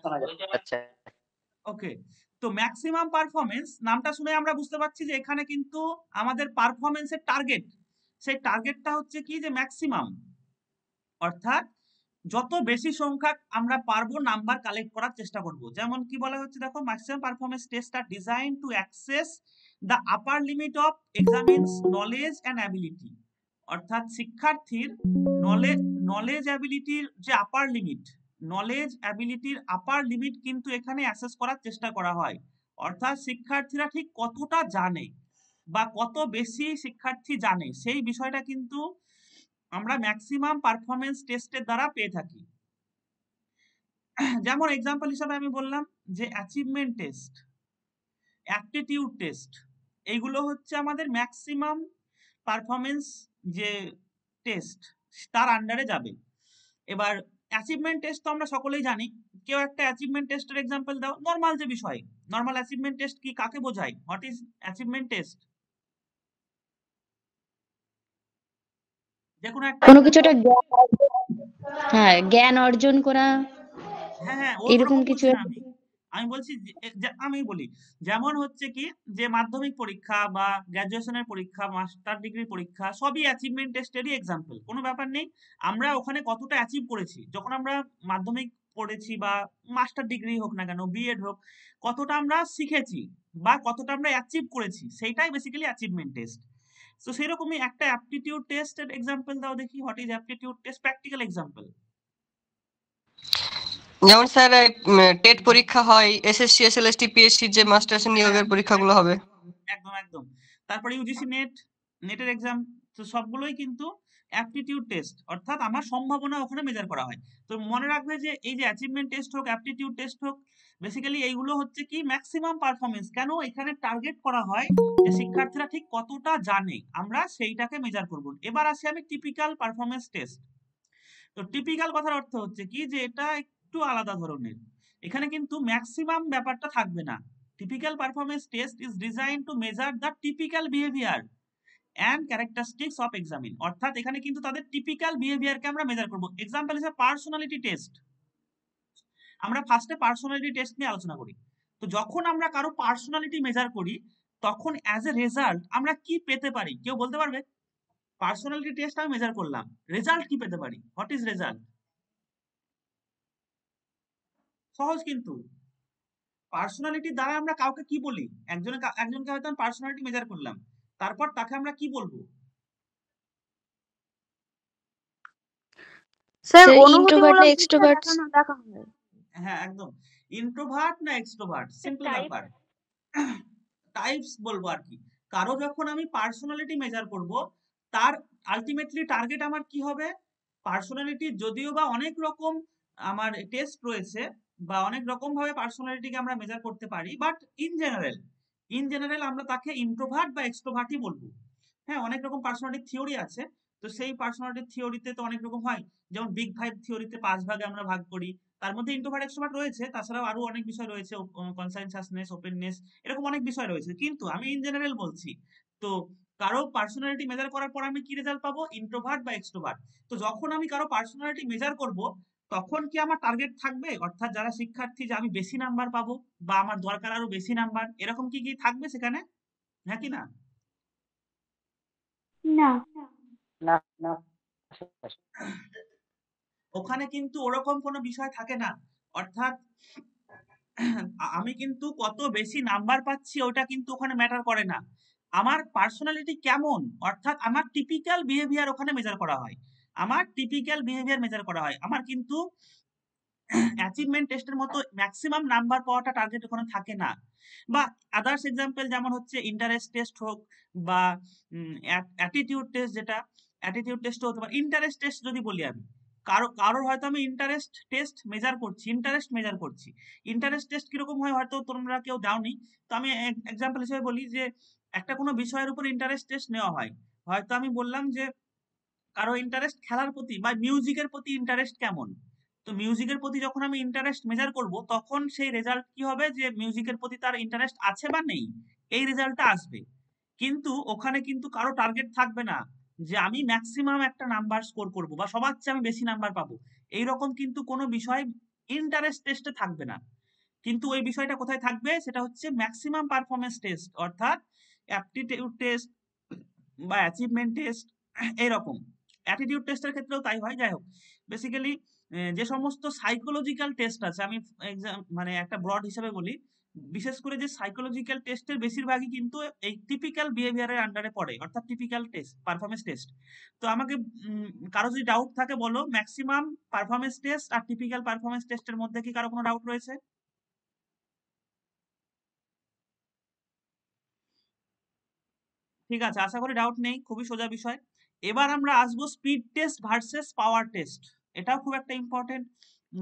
যাচ্ছে। ওকে। তো ম্যাক্সিমাম পারফরমেন্স নামটা শুনে আমরা বুঝতে পারছি যে এখানে কিন্তু আমাদের পারফরমেন্সের টার্গেট, সেই টার্গেটটা হচ্ছে কি, যে ম্যাক্সিমাম, অর্থাৎ যত বেশি সংখ্যক আমরা পারবো নাম্বার কালেক্ট করার চেষ্টা করব। যেমন কি বলা হচ্ছে, দেখো, maximum performance test are design to assess the upper limit of examinee's knowledge and ability. অর্থাৎ শিক্ষার্থীর নলেজ অ্যাবিলিটির যে আপার লিমিট, নলেজ অ্যাবিলিটির আপার লিমিট কিন্তু এখানে অ্যাসেস করার চেষ্টা করা হয়। অর্থাৎ শিক্ষার্থীরা ঠিক কতটা জানে বা কত বেশি শিক্ষার্থী জানে, সেই বিষয়টা কিন্তু আমরা ম্যাক্সিমাম পারফরমেন্স টেস্টের দ্বারা পেয়ে থাকি। যেমন এক্সাম্পল হিসাবে আমি বললাম যে অ্যাচিভমেন্ট টেস্ট, অ্যাপটিটিউড টেস্ট, এইগুলো হচ্ছে আমাদের ম্যাক্সিমাম পারফরমেন্স যে টেস্ট, তার আন্ডারে যাবে। এবার অ্যাচিভমেন্ট টেস্ট তো আমরা সকলেই জানি। কেউ একটা অ্যাচিভমেন্ট টেস্টের এক্সাম্পল দাও, নর্মাল যে বিষয়, নর্মাল অ্যাচিভমেন্ট টেস্ট কি, কাকে বোঝায়? What is achievement test? যে কোনো একটা, কোনো কিছু একটা হ্যাঁ, জ্ঞান অর্জন করা, হ্যাঁ হ্যাঁ এরকম ওরকম কিছু বলছি না আমি, আমি বলছি আমি বলি, যেমন হচ্ছে কি, যে মাধ্যমিক পরীক্ষা বা গ্র্যাজুয়েশনের পরীক্ষা, মাস্টার ডিগ্রি পরীক্ষা, সবই অ্যাচিভমেন্ট টেস্টেরই এক্সাম্পল, কোনো ব্যাপার নেই। আমরা ওখানে কতটা অ্যাচিভ করেছি, যখন আমরা মাধ্যমিক পড়েছি বা মাস্টার ডিগ্রি হোক না কেন, বিএড হোক, কতটা আমরা শিখেছি বা কতটা আমরা অ্যাচিভ করেছি, সেইটাই বেসিক্যালি অ্যাচিভমেন্ট টেস্ট। তো সেরকমই একটা অ্যাপটিটিউড টেস্টের এক্সাম্পল দাও দেখি, what is aptitude test, practical example. যেমন স্যার টেট পরীক্ষা হয়, এসএসসি এসএলএসটি পিএসসি যে মাস্টার্স নিয়োগের পরীক্ষাগুলো হবে। একদম একদম। তারপরে ইউজিসি নেটের এক্সাম, তো সবগুলোই কিন্তু অ্যাপটিটিউড টেস্ট, অর্থাৎ আমার সম্ভাবনা ওখানে মেজার করা হয়। তো মনে রাখবে যে এই যে অ্যাচিভমেন্ট টেস্ট হোক, অ্যাপটিটিউড টেস্ট হোক, বেসিক্যালি এইগুলো হচ্ছে কি ম্যাক্সিমাম পারফরমেন্স। কেন এখানে টার্গেট করা হয় যে শিক্ষার্থীরা ঠিক কতটা জানে, আমরা সেইটাকে মেজার করব। এবার আসি আমি টিপিক্যাল পারফরমেন্স টেস্ট। তো টিপিক্যাল কথার অর্থ হচ্ছে কি যে এটা একটু আলাদা ধরনের, এখানে কিন্তু ম্যাক্সিমাম ব্যাপারটা থাকবে না। Typical performance test is design to measure the typical behaviour and characteristics of examine, অর্থাৎ এখানে কিন্তু তাদের টিপিক্যাল বিহেভিয়ারকে আমরা মেজার করব। এক্সাম্পল হিসেবে পার্সোনালিটি টেস্ট, আমরা ফার্স্টে পার্সোনালিটি টেস্ট নিয়ে আলোচনা করি। তো যখন আমরা কারো পার্সোনালিটি মেজার করি তখন অ্যাজ এ রেজাল্ট আমরা কি পেতে পারি, কেউ বলতে পারবে? পার্সোনালিটি টেস্ট আমি মেজার করলাম, রেজাল্ট কি পেতে পারি? What is result? সহজ কিন্তু। পার্সোনালিটির দ্বারা আমরা কাউকে কি বলি? একজনকে হয়তো আমি পার্সোনালিটি মেজার করলাম, তারপর তাকে আমরা কি বলবো? স্যার ইন্ট্রোভার্ট না এক্সট্রোভার্ট? হ্যাঁ একদম, ইন্ট্রোভার্ট না এক্সট্রোভার্ট, সিম্পল ব্যাপার, টাইপস বলবো আর কি। কারো যখন আমি পার্সোনালিটি মেজার করব তার আলটিমেটলি টার্গেট আমার কি হবে? পার্সোনালিটি যদিও বা অনেক রকম আমার টেস্ট রয়েছে বা অনেক রকম ভাবে পার্সোনালিটিকে আমরা মেজার করতে পারি, বাট ইন জেনারেল আমরা তাকে ইন্ট্রোভার্ট বা এক্সট্রোভার্টই বলবো। হ্যাঁ, অনেক রকম পার্সোনালিটি থিওরি আছে, তো সেই পার্সোনালিটি থিওরিতে তো অনেক রকম হয়, যেমন বিগ ফাইভ থিওরিতে 5 ভাগে আমরা ভাগ করি, তার মধ্যে ইন্ট্রোভার্ট এক্সট্রোভার্ট রয়েছে, তাছাড়াও আরো অনেক বিষয় রয়েছে, কনসাসনেস, ওপেননেস, এরকম অনেক বিষয় রয়েছে, কিন্তু আমি ইন জেনারেল বলছি। তো কারো পার্সোনালিটি মেজার করার পর আমি কি রেজাল্ট পাবো? ইন্ট্রোভার্ট বা এক্সট্রোভার্ট। তো যখন আমি কারো পার্সোনালিটি মেজার করব তখন কি আমার টার্গেট থাকবে, অর্থাৎ যারা শিক্ষার্থী যে আমি বেশি নাম্বার পাবো বা আমার দরকার আরো বেশি নাম্বার, এরকম কি কি থাকবে সেখানে? হ্যাঁ কি না? না। না না ওখানে কিন্তু ওরকম কোনো বিষয় থাকে না, অর্থাৎ আমি কিন্তু কত বেশি নাম্বার পাচ্ছি ওটা কিন্তু ওখানে ম্যাটার করে না, আমার পার্সোনালিটি কেমন, অর্থাৎ আমার টিপিক্যাল বিহেভিয়ার ওখানে মেজার করা হয়, আমার টিপিক্যাল বিহেভিয়ার মেজার করা হয়। আমার কিন্তু অ্যাচিভমেন্ট টেস্টের মতো ম্যাক্সিমাম নাম্বার পাওয়াটা টার্গেট ওখানে থাকে না। বা আদার্স এক্সাম্পল যেমন হচ্ছে ইন্টারেস্ট টেস্ট হোক বা অ্যাটিটিউড টেস্ট, যেটা অ্যাটিটিউড টেস্ট হতে পারে। ইন্টারেস্ট টেস্ট যদি বলি আমি, কারোর হয়তো আমি ইন্টারেস্ট মেজার করছি। ইন্টারেস্ট টেস্ট কিরকম হয় হয়তো তোমরা কেউ দাওনি, তো আমি এক্সাম্পল হিসেবে বলি যে একটা কোনো বিষয়ের উপর ইন্টারেস্ট টেস্ট নেওয়া হয়। হয়তো আমি বললাম যে কারো ইন্টারেস্ট খেলার প্রতি বা মিউজিকের প্রতি ইন্টারেস্ট কেমন, তো মিউজিকের প্রতি যখন আমি ইন্টারেস্ট মেজার করব তখন সেই রেজাল্ট কি হবে যে মিউজিকের প্রতি তার ইন্টারেস্ট আছে বা নেই, এই রেজাল্টটা আসবে। কিন্তু ওখানে কিন্তু কারো টার্গেট থাকবে না যে আমি ম্যাক্সিমাম একটা নাম্বার স্কোর করব বা সবার চেয়ে আমি বেশি নাম্বার পাবো, এইরকম কিন্তু কোনো বিষয় ইন্টারেস্ট টেস্টে থাকবে না। কিন্তু ওই বিষয়টা কোথায় থাকবে? সেটা হচ্ছে ম্যাক্সিমাম পারফরমেন্স টেস্ট, অর্থাৎ অ্যাপটিটিউড টেস্ট বা অ্যাচিভমেন্ট টেস্ট, এইরকম। অ্যাটিটিউড টেস্টের ক্ষেত্রেও তাই হয়। যাই হোক, বেসিক্যালি যে সমস্ত সাইকোলজিক্যাল টেস্ট আছে, আমি মানে একটা ব্রড হিসেবে বলি, বিশেষ করে যে সাইকোলজিক্যাল টেস্টের বেশিরভাগই কিন্তু এই টিপিক্যাল বিহেভিয়ারের আন্ডারে পড়ে, অর্থাৎ টিপিক্যাল টেস্ট, পারফরমেন্স টেস্ট। তো আমাকে কারো যদি ডাউট থাকে বলো, ম্যাক্সিমাম পারফরমেন্স টেস্ট আর টিপিক্যাল পারফরমেন্স টেস্টের মধ্যে কি কারো কোনো ডাউট রয়েছে? ঠিক আছে, আশা করি ডাউট নেই, খুবই সোজা বিষয়। এবার আমরা আসবো স্পিড টেস্ট ভার্সেস পাওয়ার টেস্ট। এটাও খুব একটা ইম্পর্টেন্ট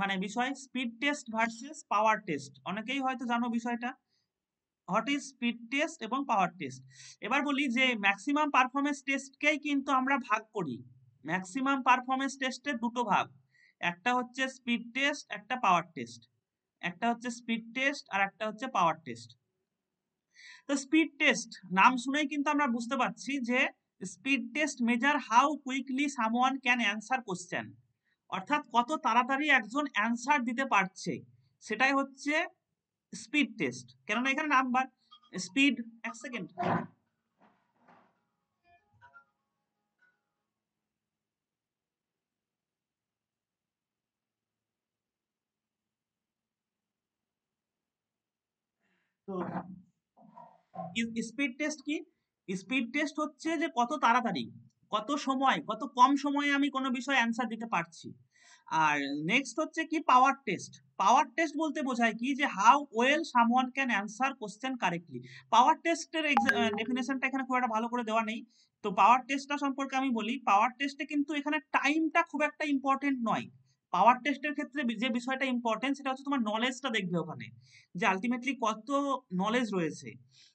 মানে বিষয়, স্পিড টেস্ট ভার্সেস পাওয়ার টেস্ট, অনেকেই হয়তো জানো বিষয়টা, হোয়াট ইজ স্পিড টেস্ট এবং পাওয়ার টেস্ট। এবার বলি যে ম্যাক্সিমাম পারফরমেন্স টেস্টকেই কিন্তু আমরা ভাগ করি, ম্যাক্সিমাম পারফরমেন্স টেস্টের দুটো ভাগ, একটা হচ্ছে স্পিড টেস্ট, একটা পাওয়ার টেস্ট, একটা হচ্ছে স্পিড টেস্ট আর একটা হচ্ছে পাওয়ার টেস্ট। তো স্পিড টেস্ট নাম শুনেই কিন্তু আমরা বুঝতে পারছি যে speed test measure how quickly someone can answer question, অর্থাৎ কত তাড়াতাড়ি একজন অ্যান্সার দিতে পারছে, সেটাই হচ্ছে স্পিড টেস্ট। কেননা এখানে নাম্বার স্পিড, এক সেকেন্ড, তো স্পিড টেস্ট কি? স্পিড টেস্ট হচ্ছে যে কত তাড়াতাড়ি, কত সময়, কত কম সময়ে আমি কোনো বিষয়ে অ্যান্সার দিতে পারছি। আর নেক্সট হচ্ছে কি পাওয়ার টেস্ট। পাওয়ার টেস্ট বলতে বোঝায় কি যে how well someone can answer question correctly. Power টেস্টের ডেফিনেশনটা এখানে খুব একটা ভালো করে দেওয়া নেই, তো পাওয়ার টেস্টটা সম্পর্কে আমি বলি, পাওয়ার টেস্টে কিন্তু এখানে টাইমটা খুব একটা ইম্পর্টেন্ট নয়। পাওয়ার টেস্টের ক্ষেত্রে যে বিষয়টা ইম্পর্টেন্ট সেটা হচ্ছে তোমার নলেজটা দেখবে ওখানে, যে আলটিমেটলি কত নলেজ রয়েছে।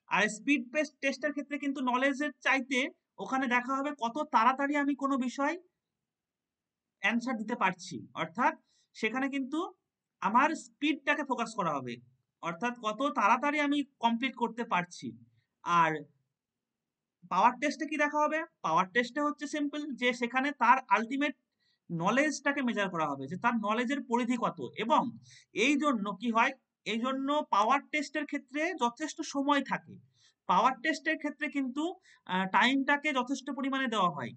আর স্পিড টেস্টের ক্ষেত্রে কিন্তু নলেজের চাইতে ওখানে দেখা হবে কত তাড়াতাড়ি আমি কোনো বিষয় অ্যান্সার দিতে পারছি। অর্থাৎ সেখানে কিন্তু আমার স্পিডটাকে ফোকাস করা হবে, অর্থাৎ কত তাড়াতাড়ি আমি কমপ্লিট করতে পারছি। আর পাওয়ার টেস্টে কি দেখা হবে? পাওয়ার টেস্টে হচ্ছে সিম্পল, যে সেখানে তার আলটিমেট নলেজটাকে মেজার করা হবে, যে তার নলেজের পরিধি কত। এবং এই জন্য কি হয়, এই জন্য পাওয়ার টেস্টের ক্ষেত্রে যথেষ্ট সময় থাকে। পাওয়ার টেস্টের ক্ষেত্রে কিন্তু টাইমটাকে যথেষ্ট পরিমাণে দেওয়া হয়।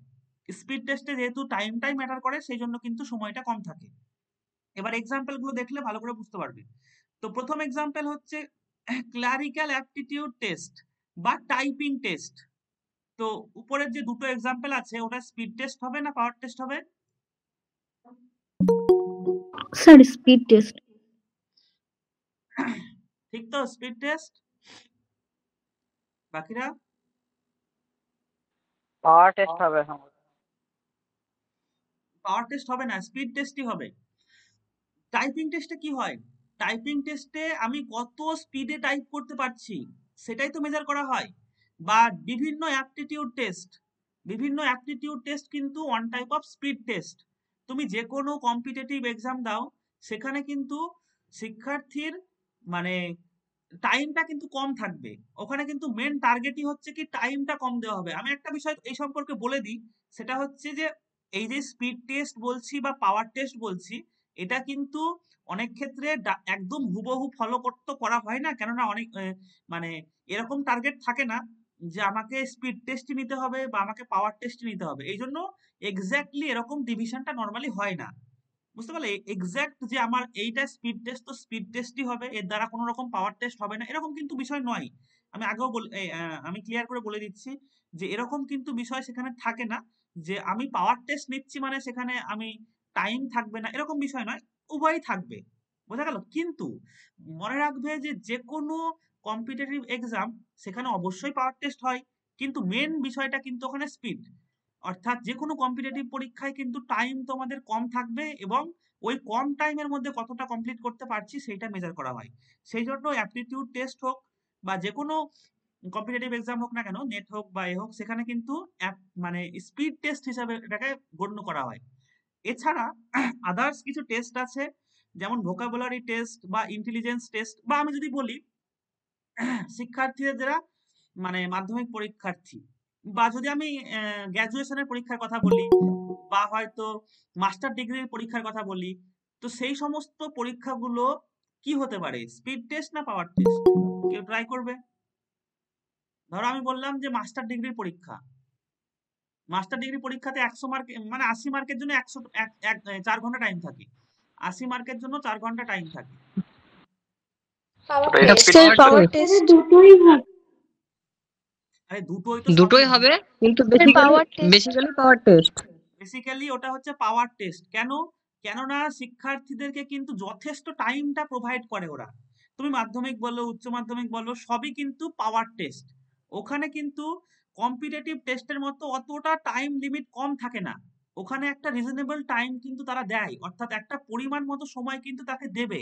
স্পিড টেস্টে যেহেতু টাইমটাই ম্যাটার করে, সেই জন্য কিন্তু সময়টা কম থাকে। এবার এক্সাম্পল গুলো দেখলে ভালো করে বুঝতে পারবে। তো প্রথম এক্সাম্পল হচ্ছে ক্লারিক্যাল অ্যাপটিটিউড টেস্ট বা টাইপিং টেস্ট। তো উপরের যে দুটো এক্সাম্পল আছে, ওটা স্পিড টেস্ট হবে না পাওয়ার টেস্ট হবে? Sir speed test. ঠিক তো, স্পিড টেস্ট। বাকিরা? পাওয়ার টেস্ট হবে। পাওয়ার টেস্ট হবে না, স্পিড টেস্টই হবে। টাইপিং টেস্টে কি হয়? টাইপিং টেস্টে আমি কত স্পিডে টাইপ করতে পারছি সেটাই তো মেজার করা হয়। বা বিভিন্ন অ্যাপটিটিউড টেস্ট, বিভিন্ন অ্যাপটিটিউড টেস্ট কিন্তু one type of speed test. তুমি যে কোনো কম্পিটিটিভ এক্সাম দাও, সেখানে কিন্তু শিক্ষার্থীর মানে টাইমটা কিন্তু কম থাকবে। ওখানে কিন্তু মেন টার্গেটই হচ্ছে কি টাইমটা কম দেওয়া হবে। আমি একটা বিষয় এই সম্পর্কে বলে দিই, সেটা হচ্ছে যে এই যে স্পিড টেস্ট বলছি বা পাওয়ার টেস্ট বলছি, এটা কিন্তু অনেক ক্ষেত্রে একদম হুবহু ফলো করতে করা হয় না, কেননা অনেক মানে এরকম টার্গেট থাকে না যে আমাকে স্পিড টেস্টই নিতে হবে বা আমাকে পাওয়ার টেস্টই নিতে হবে। এই জন্য এক্স্যাক্টলি এরকম ডিভিশনটা নর্মালি হয় না। বুঝতে পারলে? এক্সাক্ট যে আমার এইটা স্পিড টেস্ট, তো স্পিড টেস্টই হবে, এর দ্বারা কোনো রকম পাওয়ার টেস্ট হবে না, এরকম কিন্তু বিষয় নয়। আমি আগেও আমি ক্লিয়ার করে বলে দিচ্ছি যে এরকম কিন্তু বিষয় সেখানে থাকে না, যে আমি পাওয়ার টেস্ট নিচ্ছি মানে সেখানে আমি টাইম থাকবে না, এরকম বিষয় নয়, উভয়ই থাকবে। বোঝা গেল? কিন্তু মনে রাখবে যে যে কোনো কম্পিটিটিভ এক্সাম সেখানে অবশ্যই পাওয়ার টেস্ট হয়, কিন্তু মেন বিষয়টা কিন্তু ওখানে স্পিড। অর্থাৎ যে কোনো কম্পিটিটিভ পরীক্ষায় কিন্তু টাইম তোমাদের কম থাকবে, এবং ওই কম টাইমের মধ্যে কতটা কমপ্লিট করতে পারছি সেইটা মেজার করা হয়। সেই জন্য অ্যাপটিটিউড টেস্ট হোক বা যে কোনো কম্পিটিটিভ এক্সাম হোক না কেন, নেট হোক বা এ হোক, সেখানে কিন্তু মানে স্পিড টেস্ট হিসাবে এটাকে গণ্য করা হয়। এছাড়া আদার্স কিছু টেস্ট আছে, যেমন ভোকাবুলারি টেস্ট বা ইন্টেলিজেন্স টেস্ট, বা আমি যদি বলি শিক্ষার্থীরা যারা মানে মাধ্যমিক পরীক্ষার্থী, বা যদি আমি গ্র্যাজুয়েশনের পরীক্ষার কথা বলি, বা হয়তো মাস্টার ডিগ্রির পরীক্ষার কথা বলি, তো সেই সমস্ত পরীক্ষাগুলো কি হতে পারে, স্পিড টেস্ট না পাওয়ার টেস্ট? কেউ ট্রাই করবে? ধরো আমি বললাম যে মাস্টার ডিগ্রির পরীক্ষা, মাস্টার ডিগ্রি পরীক্ষাতে 100 মার্ক মানে 80 মার্কের জন্য 4 ঘন্টা টাইম থাকে, 80 মার্কের জন্য 4 ঘন্টা টাইম থাকে। এটা স্যার পাওয়ার টেস্ট। দুটোই হবে। আরে দুটোই তো দুটোই সবই হবে, কিন্তু স্যার পাওয়ার টেস্ট। বেসিক্যালি পাওয়ার টেস্ট। বেসিক্যালি ওটা হচ্ছে পাওয়ার টেস্ট। কেন? কেননা শিক্ষার্থীদেরকে কিন্তু যথেষ্ট টাইমটা প্রোভাইড করে ওরা। তুমি মাধ্যমিক বলো, উচ্চ মাধ্যমিক বলো, সবই কিন্তু পাওয়ার টেস্ট। ওখানে কিন্তু কম্পিটিটিভ টেস্টের মতো অতটা টাইম লিমিট কম থাকে না। ওখানে একটা রিজনেবল টাইম কিন্তু তারা দেয়, অর্থাৎ একটা পরিমাণ মতো সময় কিন্তু তাকে দেবে।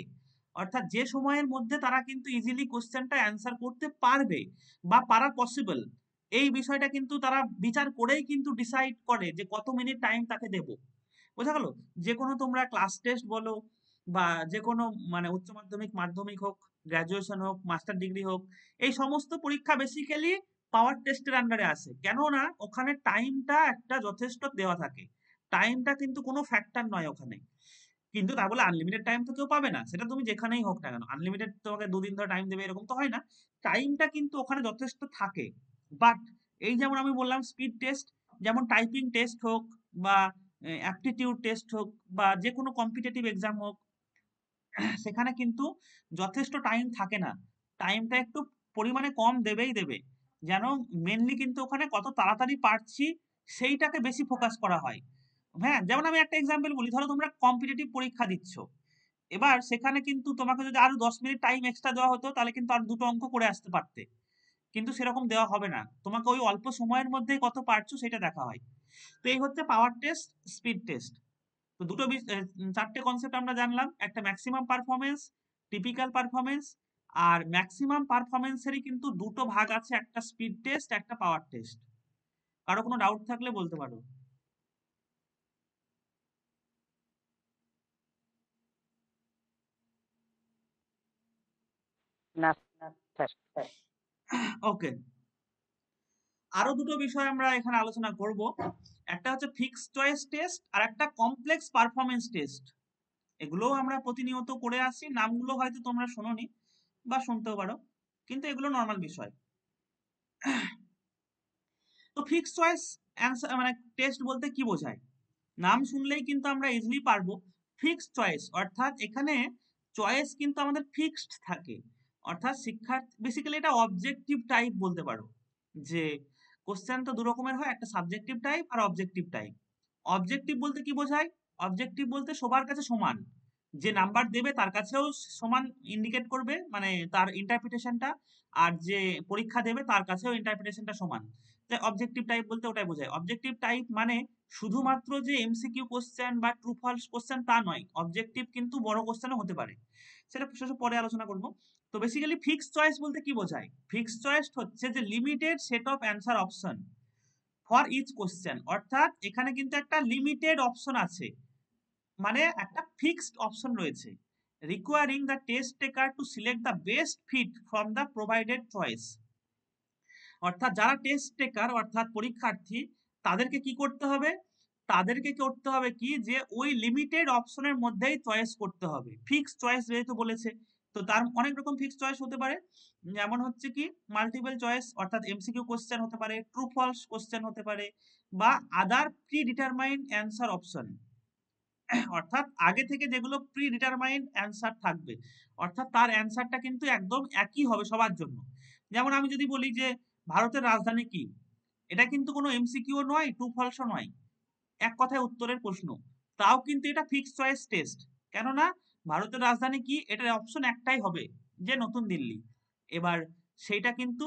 অর্থাৎ যে সময়ের মধ্যে তারা কিন্তু ইজিলি কোশ্চেনটা অ্যান্সার করতে পারবে বা পারা পসিবল, এই বিষয়টা কিন্তু তারা বিচার করেই কিন্তু ডিসাইড করে যে কত মিনিট টাইম তাকে দেব। বোঝা গেল? যে কোনো তোমরা ক্লাস টেস্ট বলো বা যে কোনো মানে উচ্চ মাধ্যমিক, মাধ্যমিক হোক, গ্র্যাজুয়েশন হোক, মাস্টার ডিগ্রি হোক, এই সমস্ত পরীক্ষা বেসিক্যালি পাওয়ার টেস্টের আন্ডারে আসে। কেননা ওখানে টাইমটা একটা যথেষ্ট দেওয়া থাকে। টাইমটা কিন্তু কোনো ফ্যাক্টর নয় ওখানে। কিন্তু তা বলে আনলিমিটেড টাইম তো কেউ পাবে না, সেটা তুমি যেখানেই হোক না কেন। আনলিমিটেড তোমাকে 2 দিন ধরে টাইম দেবে এরকম তো হয় না। টাইমটা কিন্তু ওখানে যথেষ্ট থাকে। বাট এই যেমন আমি বললাম স্পিড টেস্ট, যেমন টাইপিং টেস্ট হোক বা অ্যাপটিটিউড টেস্ট হোক বা যে কোনো কম্পিটিটিভ এক্সাম হোক, সেখানে কিন্তু যথেষ্ট টাইম থাকে না। টাইমটা একটু পরিমাণে কম দেবেই দেবে, যেন মেনলি কিন্তু ওখানে কত তাড়াতাড়ি পারছি সেইটাকে বেশি ফোকাস করা হয়। হ্যাঁ, যেমন আমি একটা এক্সাম্পল বলি, ধরো তোমরা কম্পিটিটিভ পরীক্ষা দিচ্ছ, এবার সেখানে কিন্তু তোমাকে যদি আরো 10 মিনিট টাইম এক্সট্রা দেওয়া হতো, তাহলে কিন্তু আর দুটো অঙ্ক করে আসতে পারতে। কিন্তু সেরকম দেওয়া হবে না, তোমাকে ওই অল্প সময়ের মধ্যেই কত পারছো সেটা দেখা হয়। তো এই হচ্ছে পাওয়ার টেস্ট, স্পিড টেস্ট। তো চারটে কনসেপ্ট আমরা জানলাম, একটা ম্যাক্সিমাম পারফরমেন্স, টিপিক্যাল পারফরমেন্স, আর ম্যাক্সিমাম পারফরমেন্সেরই কিন্তু দুটো ভাগ আছে, একটা স্পিড টেস্ট, একটা পাওয়ার টেস্ট। কারো কোনো ডাউট থাকলে বলতে পারো। না স্যার। ওকে, আরো দুটো বিষয় আমরা এখানে আলোচনা করব, একটা হচ্ছে ফিক্সড চয়েস টেস্ট আর একটা কমপ্লেক্স পারফরমেন্স টেস্ট। এগুলোও আমরা প্রতিনিয়ত করে আসি, নামগুলো হয়তো তোমরা শোনোনি বা শুনতেও পারো, কিন্তু এগুলো নর্মাল বিষয়। তো ফিক্সড চয়েস অ্যান্সার মানে টেস্ট বলতে কি বোঝায়, নাম শুনলেই কিন্তু আমরা ইজিলি পারবো। ফিক্সড চয়েস অর্থাৎ এখানে চয়েস কিন্তু আমাদের ফিক্সড থাকে, অর্থাৎ শিক্ষার্থী বেসিক্যালি এটা অবজেক্টিভ টাইপ বলতে পারো, যে কোশ্চেন তো দু রকমের হয়, একটা সাবজেক্টিভ টাইপ আর অবজেক্টিভ টাইপ। অবজেক্টিভ বলতে কি বোঝায়, অবজেক্টিভ বলতে সবার কাছে সমান, যে নাম্বার দেবে তার কাছেও সমান ইন্ডিকেট করবে, মানে তার ইন্টারপ্রিটেশনটা, আর যে পরীক্ষা দেবে তার কাছেও ইন্টারপ্রিটেশনটা সমান। তাই অবজেক্টিভ টাইপ বলতে ওটাই বোঝায়। অবজেক্টিভ টাইপ মানে শুধুমাত্র যে এমসিকিউ কোশ্চেন বা ট্রু ফলস কোশ্চেন তা নয়, অবজেক্টিভ কিন্তু বড় কোশ্চেনও হতে পারে, সেটা সেসব পরে আলোচনা করব। তো বেসিক্যালি ফিক্সড চয়েস বলতে কি বোঝায়, ফিক্সড চয়েস হচ্ছে যে limited set of answer option for each question, অর্থাৎ এখানে কিন্তু একটা লিমিটেড অপশন আছে, মানে একটা ফিক্সড অপশন রয়েছে, requiring the test taker to select the best fit from the provided choice. অর্থাৎ যারা টেস্ট টেকার অর্থাৎ পরীক্ষার্থী, তাদেরকে কি করতে হবে, তাদেরকে করতে হবে কি যে ওই লিমিটেড অপশনের মধ্যেই চয়েস করতে হবে। ফিক্সড চয়েস যেহেতু বলেছে, তো তার অনেক রকম ফিক্সড চয়েস হতে পারে, যেমন হচ্ছে কি মাল্টিপল চয়েস অর্থাৎ এমসিকিউ কোশ্চেন হতে পারে, ট্রু ফলস কোশ্চেন হতে পারে, বা আদার প্রি ডিটারমাইন্ড অ্যান্সার অপশন, অর্থাৎ আগে থেকে যেগুলো প্রি ডিটারমাইন্ড অ্যান্সার থাকবে, অর্থাৎ তার অ্যান্সারটা কিন্তু একদম একই হবে সবার জন্য। যেমন আমি যদি বলি যে ভারতের রাজধানী কি, এটা কিন্তু কোনো এমসিকিউ নয়, ট্রু ফলসও নয়, এক কথায় উত্তরের প্রশ্ন, তাও কিন্তু এটা ফিক্সড চয়েস টেস্ট। কেননা ভারতের রাজধানী কি, এটার অপশন একটাই হবে, যে নতুন দিল্লি। এবার সেইটা কিন্তু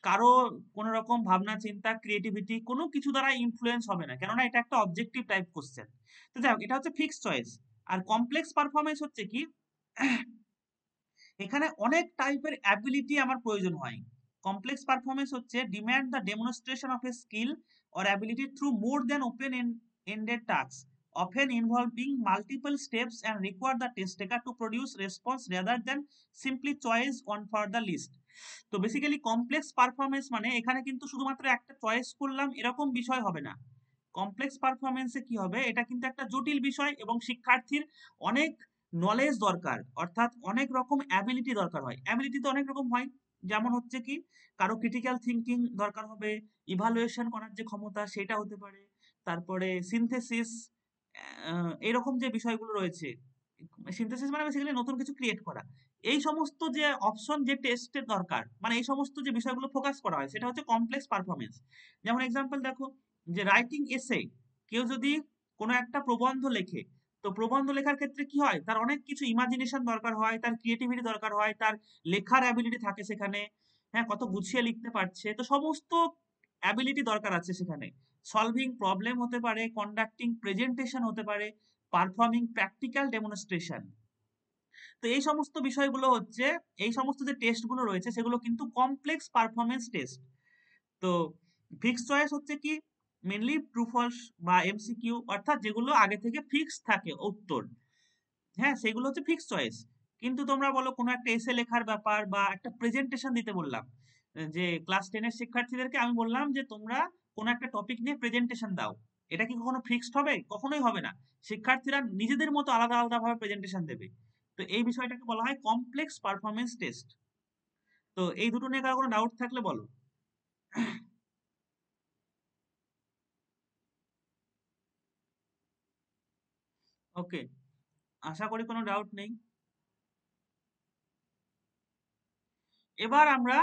কারো কোনো রকম ভাবনা চিন্তা ক্রিয়েটিভিটি কোনো কিছু দ্বারা ইনফ্লুয়েন্স হবে না, কেননা এটা একটা অবজেক্টিভ টাইপ কোশ্চেন। তো যাই হোক, এটা হচ্ছে ফিক্সড চয়েস। আর কমপ্লেক্স পারফরমেন্স হচ্ছে কি, এখানে অনেক টাইপের অ্যাবিলিটি আমার প্রয়োজন হয়। কমপ্লেক্স পারফরমেন্স হচ্ছে demand the demonstration of A skill or ability through more than open ended task, often involving multiple steps and require the test taker to produce response rather than simply choice one for the list. তো basically complex performance মানে এখানে কিন্তু শুধুমাত্র একটা choice করলাম এরকম বিষয় হবে না। কমপ্লেক্স পারফরমেন্সে কি হবে, এটা কিন্তু একটা জটিল বিষয় এবং শিক্ষার্থীর অনেক নলেজ দরকার, অর্থাৎ অনেক রকম অ্যাবিলিটি দরকার হয়। অ্যাবিলিটি তো অনেক রকম হয়, যেমন হচ্ছে কি কারো ক্রিটিক্যাল থিঙ্কিং দরকার হবে, ইভালুয়েশন করার যে ক্ষমতা সেটা হতে পারে, তারপরে সিনথেসিস, এরকম যে বিষয়গুলো রয়েছে। সিনথেসিস মানে বেসিক্যালি নতুন কিছু ক্রিয়েট করা। এই সমস্ত যে অপশন যে টেস্টের দরকার, মানে এই সমস্ত যে বিষয়গুলো ফোকাস করা হয় সেটা হচ্ছে কমপ্লেক্স পারফরমেন্স। যেমন এক্সাম্পল দেখো, যে রাইটিং এসে, কেউ যদি কোনো একটা প্রবন্ধ লেখে, তো প্রবন্ধ লেখার ক্ষেত্রে কি হয়, তার অনেক কিছু ইমাজিনেশন দরকার হয়, তার ক্রিয়েটিভিটি দরকার হয়, তার লেখার অ্যাবিলিটি থাকে সেখানে, হ্যাঁ কত গুছিয়ে লিখতে পারছে, তো সমস্ত অ্যাবিলিটি দরকার আছে সেখানে। সলভিং প্রবলেম হতে পারে, কন্ডাক্টিং প্রেজেন্টেশন হতে পারে, পারফর্মিং প্র্যাকটিক্যাল ডেমনস্ট্রেশন। তো এই সমস্ত বিষয়গুলো হচ্ছে, এই সমস্ত যে টেস্টগুলো রয়েছে সেগুলো কিন্তু কমপ্লেক্স পারফরমেন্স টেস্ট। তো ফিক্সড চয়েস হচ্ছে কি মেনলি ট্রু ফলস বা এমসিকিউ, অর্থাৎ যেগুলো আগে থেকে ফিক্সড থাকে উত্তর, হ্যাঁ সেগুলো হচ্ছে ফিক্সড চয়েস। কিন্তু তোমরা বলো কোনো একটা এসে লেখার ব্যাপার বা একটা প্রেজেন্টেশন দিতে বললাম, যে ক্লাস 10 এর শিক্ষার্থীদেরকে আমি বললাম যে তোমরা কোনো একটা টপিক নিয়ে প্রেজেন্টেশন দাও, এটা কি কখনো ফিক্সড হবে, কখনোই হবে না। শিক্ষার্থীরা নিজেদের মতো আলাদা আলাদা ভাবে প্রেজেন্টেশন দেবে। তো এই বিষয়টাকে বলা হয় কমপ্লেক্স পারফরমেন্স টেস্ট। তো এই দুটো নিয়ে কারো কোনো ডাউট থাকলে বলো। ওকে, আশা করি কোনো ডাউট নেই। এবার আমরা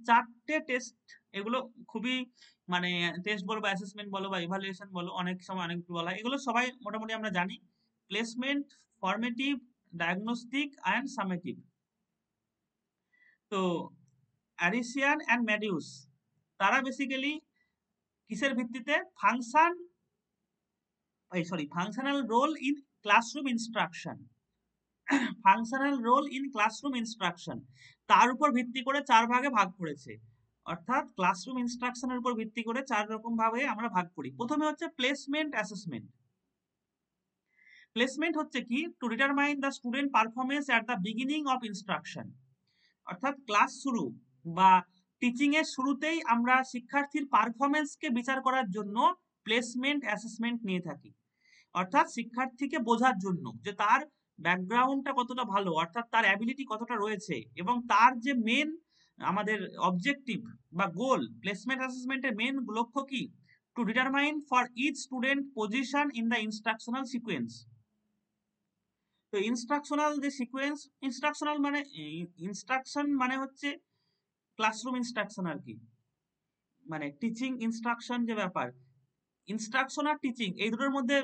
চারটে টেস্ট, এগুলো খুবই মানে টেস্ট বলো বা অ্যাসেসমেন্ট বলো বা ইভালুয়েশন বলো, অনেক সময় অনেক বলা হয়, এগুলো সবাই মোটামুটি আমরা জানি। Placement, formative, diagnostic and summative. তো অ্যারিসিয়ান অ্যান্ড ম্যাডিউস, তারা বেসিক্যালি কিসের ভিত্তিতে functional role in classroom instruction, functional role in classroom instruction তার উপর ভিত্তি করে 4 ভাগে ভাগ করেছে। অর্থাৎ ক্লাসরুম ইনস্ট্রাকশনের উপর ভিত্তি করে 4 রকম ভাবে আমরা ভাগ করি। প্রথমে হচ্ছে প্লেসমেন্ট অ্যাসেসমেন্ট। প্লেসমেন্ট হচ্ছে কি, to determine the student performance at the beginning of instruction. অর্থাৎ ক্লাস শুরু বা টিচিং এর শুরুতেই আমরা শিক্ষার্থীর পারফরমেন্সকে বিচার করার জন্য প্লেসমেন্ট অ্যাসেসমেন্ট নিয়ে থাকি। অর্থাৎ শিক্ষার্থীকে বোঝার জন্য যে তার ব্যাকগ্রাউন্ডটা কতটা ভালো, অর্থাৎ তার অ্যাবিলিটি কতটা রয়েছে, এবং তার যে মেন আমাদের অবজেক্টিভ বা গোল, প্লেসমেন্ট অ্যাসেসমেন্টের মেন লক্ষ্য কি, to determine for each student position in the instructional sequence. তো ইনস্ট্রাকশনাল যে সিকোয়েন্স, ইনস্ট্রাকশন মানে হচ্ছে ক্লাসরুম ইনস্ট্রাকশন আর কি, মানে টিচিং ইনস্ট্রাকশন যে ব্যাপার, ইনস্ট্রাকশন আর টিচিং এই দুটোর মধ্যে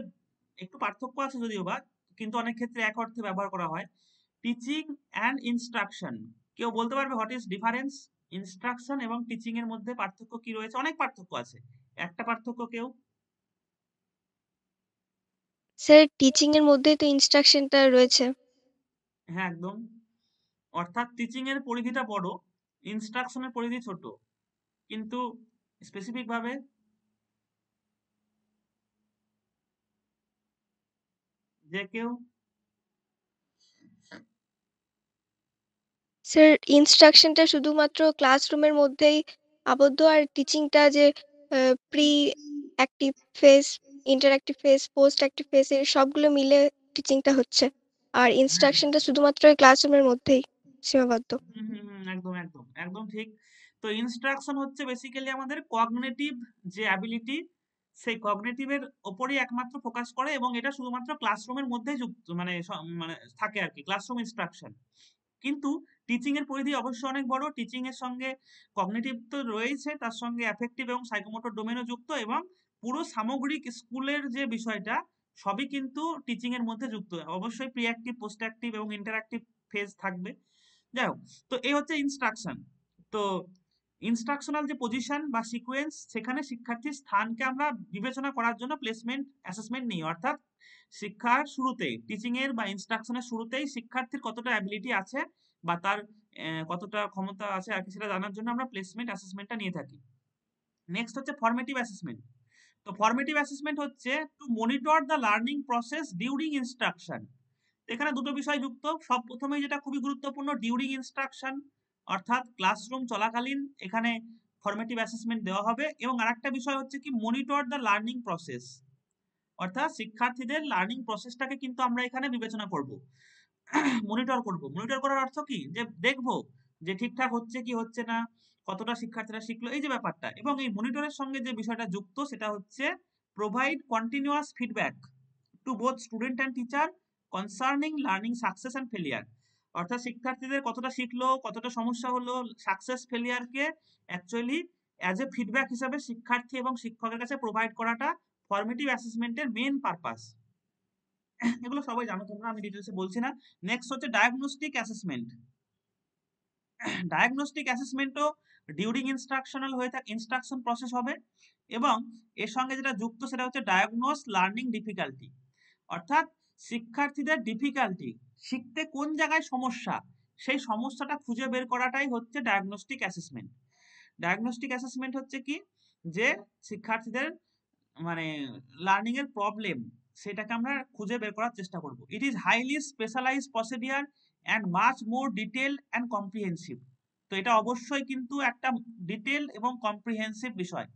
একটু পার্থক্য আছে যদিও বা, কিন্তু অনেক ক্ষেত্রে এক অর্থে ব্যবহার করা হয়। টিচিং অ্যান্ড ইনস্ট্রাকশন, কেউ বলতে পারবে হোয়াট ইজ ডিফারেন্স? ইনস্ট্রাকশন এবং টিচিং এর মধ্যে পার্থক্য কি রয়েছে? অনেক পার্থক্য আছে, একটা পার্থক্য কেউ? স্যার টিচিং এর মধ্যেই তো ইনস্ট্রাকশনটা রয়েছে। হ্যাঁ একদম, অর্থাৎ টিচিং এর পরিধিটা বড়, ইনস্ট্রাকশনের পরিধি ছোট, কিন্তু স্পেসিফিক ভাবে যে কেউ? স্যার ইনস্ট্রাকশনটা শুধুমাত্র ক্লাসরুমের মধ্যেই আবদ্ধ, আর টিচিংটা যে pre active phase, interactive phase, post active phase, এর সবগুলো মিলে টিচিংটা হচ্ছে, আর ইনস্ট্রাকশনটা শুধুমাত্র ক্লাসরুমের মধ্যেই সীমাবদ্ধ। একদম একদম একদম ঠিক। তো ইনস্ট্রাকশন হচ্ছে বেসিক্যালি আমাদের কগনিটিভ যে অ্যাবিলিটি, সেই কগনিটিভের ওপরই একমাত্র ফোকাস করে, এবং এটা শুধুমাত্র ক্লাসরুমের মধ্যেই যুক্ত, মানে মানে থাকে আর কি, ক্লাসরুম ইনস্ট্রাকশন। কিন্তু টিচিং এর পরিধি অবশ্যই অনেক বড়, টিচিং এর সঙ্গে কগনিটিভ তো রয়েছে, তার সঙ্গে অ্যাফেক্টিভ এবং সাইকোমোটর ডোমেনও যুক্ত, এবং পুরো সামগ্রিক স্কুলের যে বিষয়টা সবই কিন্তু টিচিং এর মধ্যে যুক্ত। অবশ্যই প্রি অ্যাক্টিভ, পোস্ট অ্যাক্টিভ এবং ইন্টারঅ্যাক্টিভ ফেজ থাকবে। যাই হোক, তো এই হচ্ছে ইনস্ট্রাকশন। তো ইনস্ট্রাকশনাল যে পজিশন বা সিকোয়েন্স, সেখানে শিক্ষার্থীর স্থানকে আমরা বিবেচনা করার জন্য প্লেসমেন্ট অ্যাসেসমেন্ট নিই। অর্থাৎ শিক্ষার শুরুতেই, টিচিং এর বা ইনস্ট্রাকশনের শুরুতেই শিক্ষার্থীর কতটা অ্যাবিলিটি আছে বা তার কতটা ক্ষমতা আছে আর কি, সেটা জানার জন্য আমরা প্লেসমেন্ট অ্যাসেসমেন্টটা নিয়ে থাকি। নেক্সট হচ্ছে ফরমেটিভ অ্যাসেসমেন্ট। তো ফরমেটিভ অ্যাসেসমেন্ট হচ্ছে two monitor the learning process during instruction. এখানে দুটো বিষয় যুক্ত। সব প্রথমেই যেটা খুবই গুরুত্বপূর্ণ, ডিউরিং ইনস্ট্রাকশন, অর্থাৎ ক্লাসরুম চলাকালীন এখানে ফরমেটিভ অ্যাসেসমেন্ট দেওয়া হবে। এবং আরেকটা বিষয় হচ্ছে কি, মনিটর দ্য লার্নিং প্রসেস, অর্থাৎ শিক্ষার্থীদের লার্নিং প্রসেসটাকে কিন্তু আমরা এখানে বিবেচনা করব, মনিটর করব। মনিটর করার অর্থ কি, যে দেখব যে ঠিকঠাক হচ্ছে কি হচ্ছে না, কতটা শিক্ষার্থীরা শিখলো, এই যে ব্যাপারটা। এবং এই মনিটরের সঙ্গে যে বিষয়টা যুক্ত সেটা হচ্ছে provide continuous feedback to both student and teacher concerning learning success and failure. অর্থাৎ শিক্ষার্থীদের কতটা শিখলো, কতটা সমস্যা হলো, সাকসেস ফেলিয়ারকে অ্যাকচুয়ালি অ্যাজ এ ফিডব্যাক হিসাবে শিক্ষার্থী এবং শিক্ষকের কাছে প্রোভাইড করাটা ফরমেটিভ অ্যাসেসমেন্টের মেন পারপাস। এগুলো সবাই জানো তোমরা, আমি ডিটেলসে বলছি না। নেক্সট হচ্ছে ডায়াগনস্টিক অ্যাসেসমেন্ট। ডায়াগনস্টিক অ্যাসেসমেন্টও ডিউরিং ইনস্ট্রাকশনাল হয়ে থাকে, ইনস্ট্রাকশন প্রসেস হবে, এবং এর সঙ্গে যেটা যুক্ত সেটা হচ্ছে ডায়াগনোস লার্নিং ডিফিকাল্টি। অর্থাৎ শিক্ষার্থীদের ডিফিকাল্টি, শিখতে কোন জায়গায় সমস্যা, সেই সমস্যাটা খুঁজে বের করাটাই হচ্ছে ডায়াগনস্টিক অ্যাসেসমেন্ট। ডায়াগনস্টিক অ্যাসেসমেন্ট হচ্ছে কি, যে শিক্ষার্থীদের মানে লার্নিং এর প্রবলেম, সেটাকে আমরা খুঁজে বের করার চেষ্টা করব। It is highly specialized procedure and much more detail and comprehensive. তো এটা অবশ্যই কিন্তু একটা ডিটেল এবং কম্প্রিহেন্সিভ বিষয়।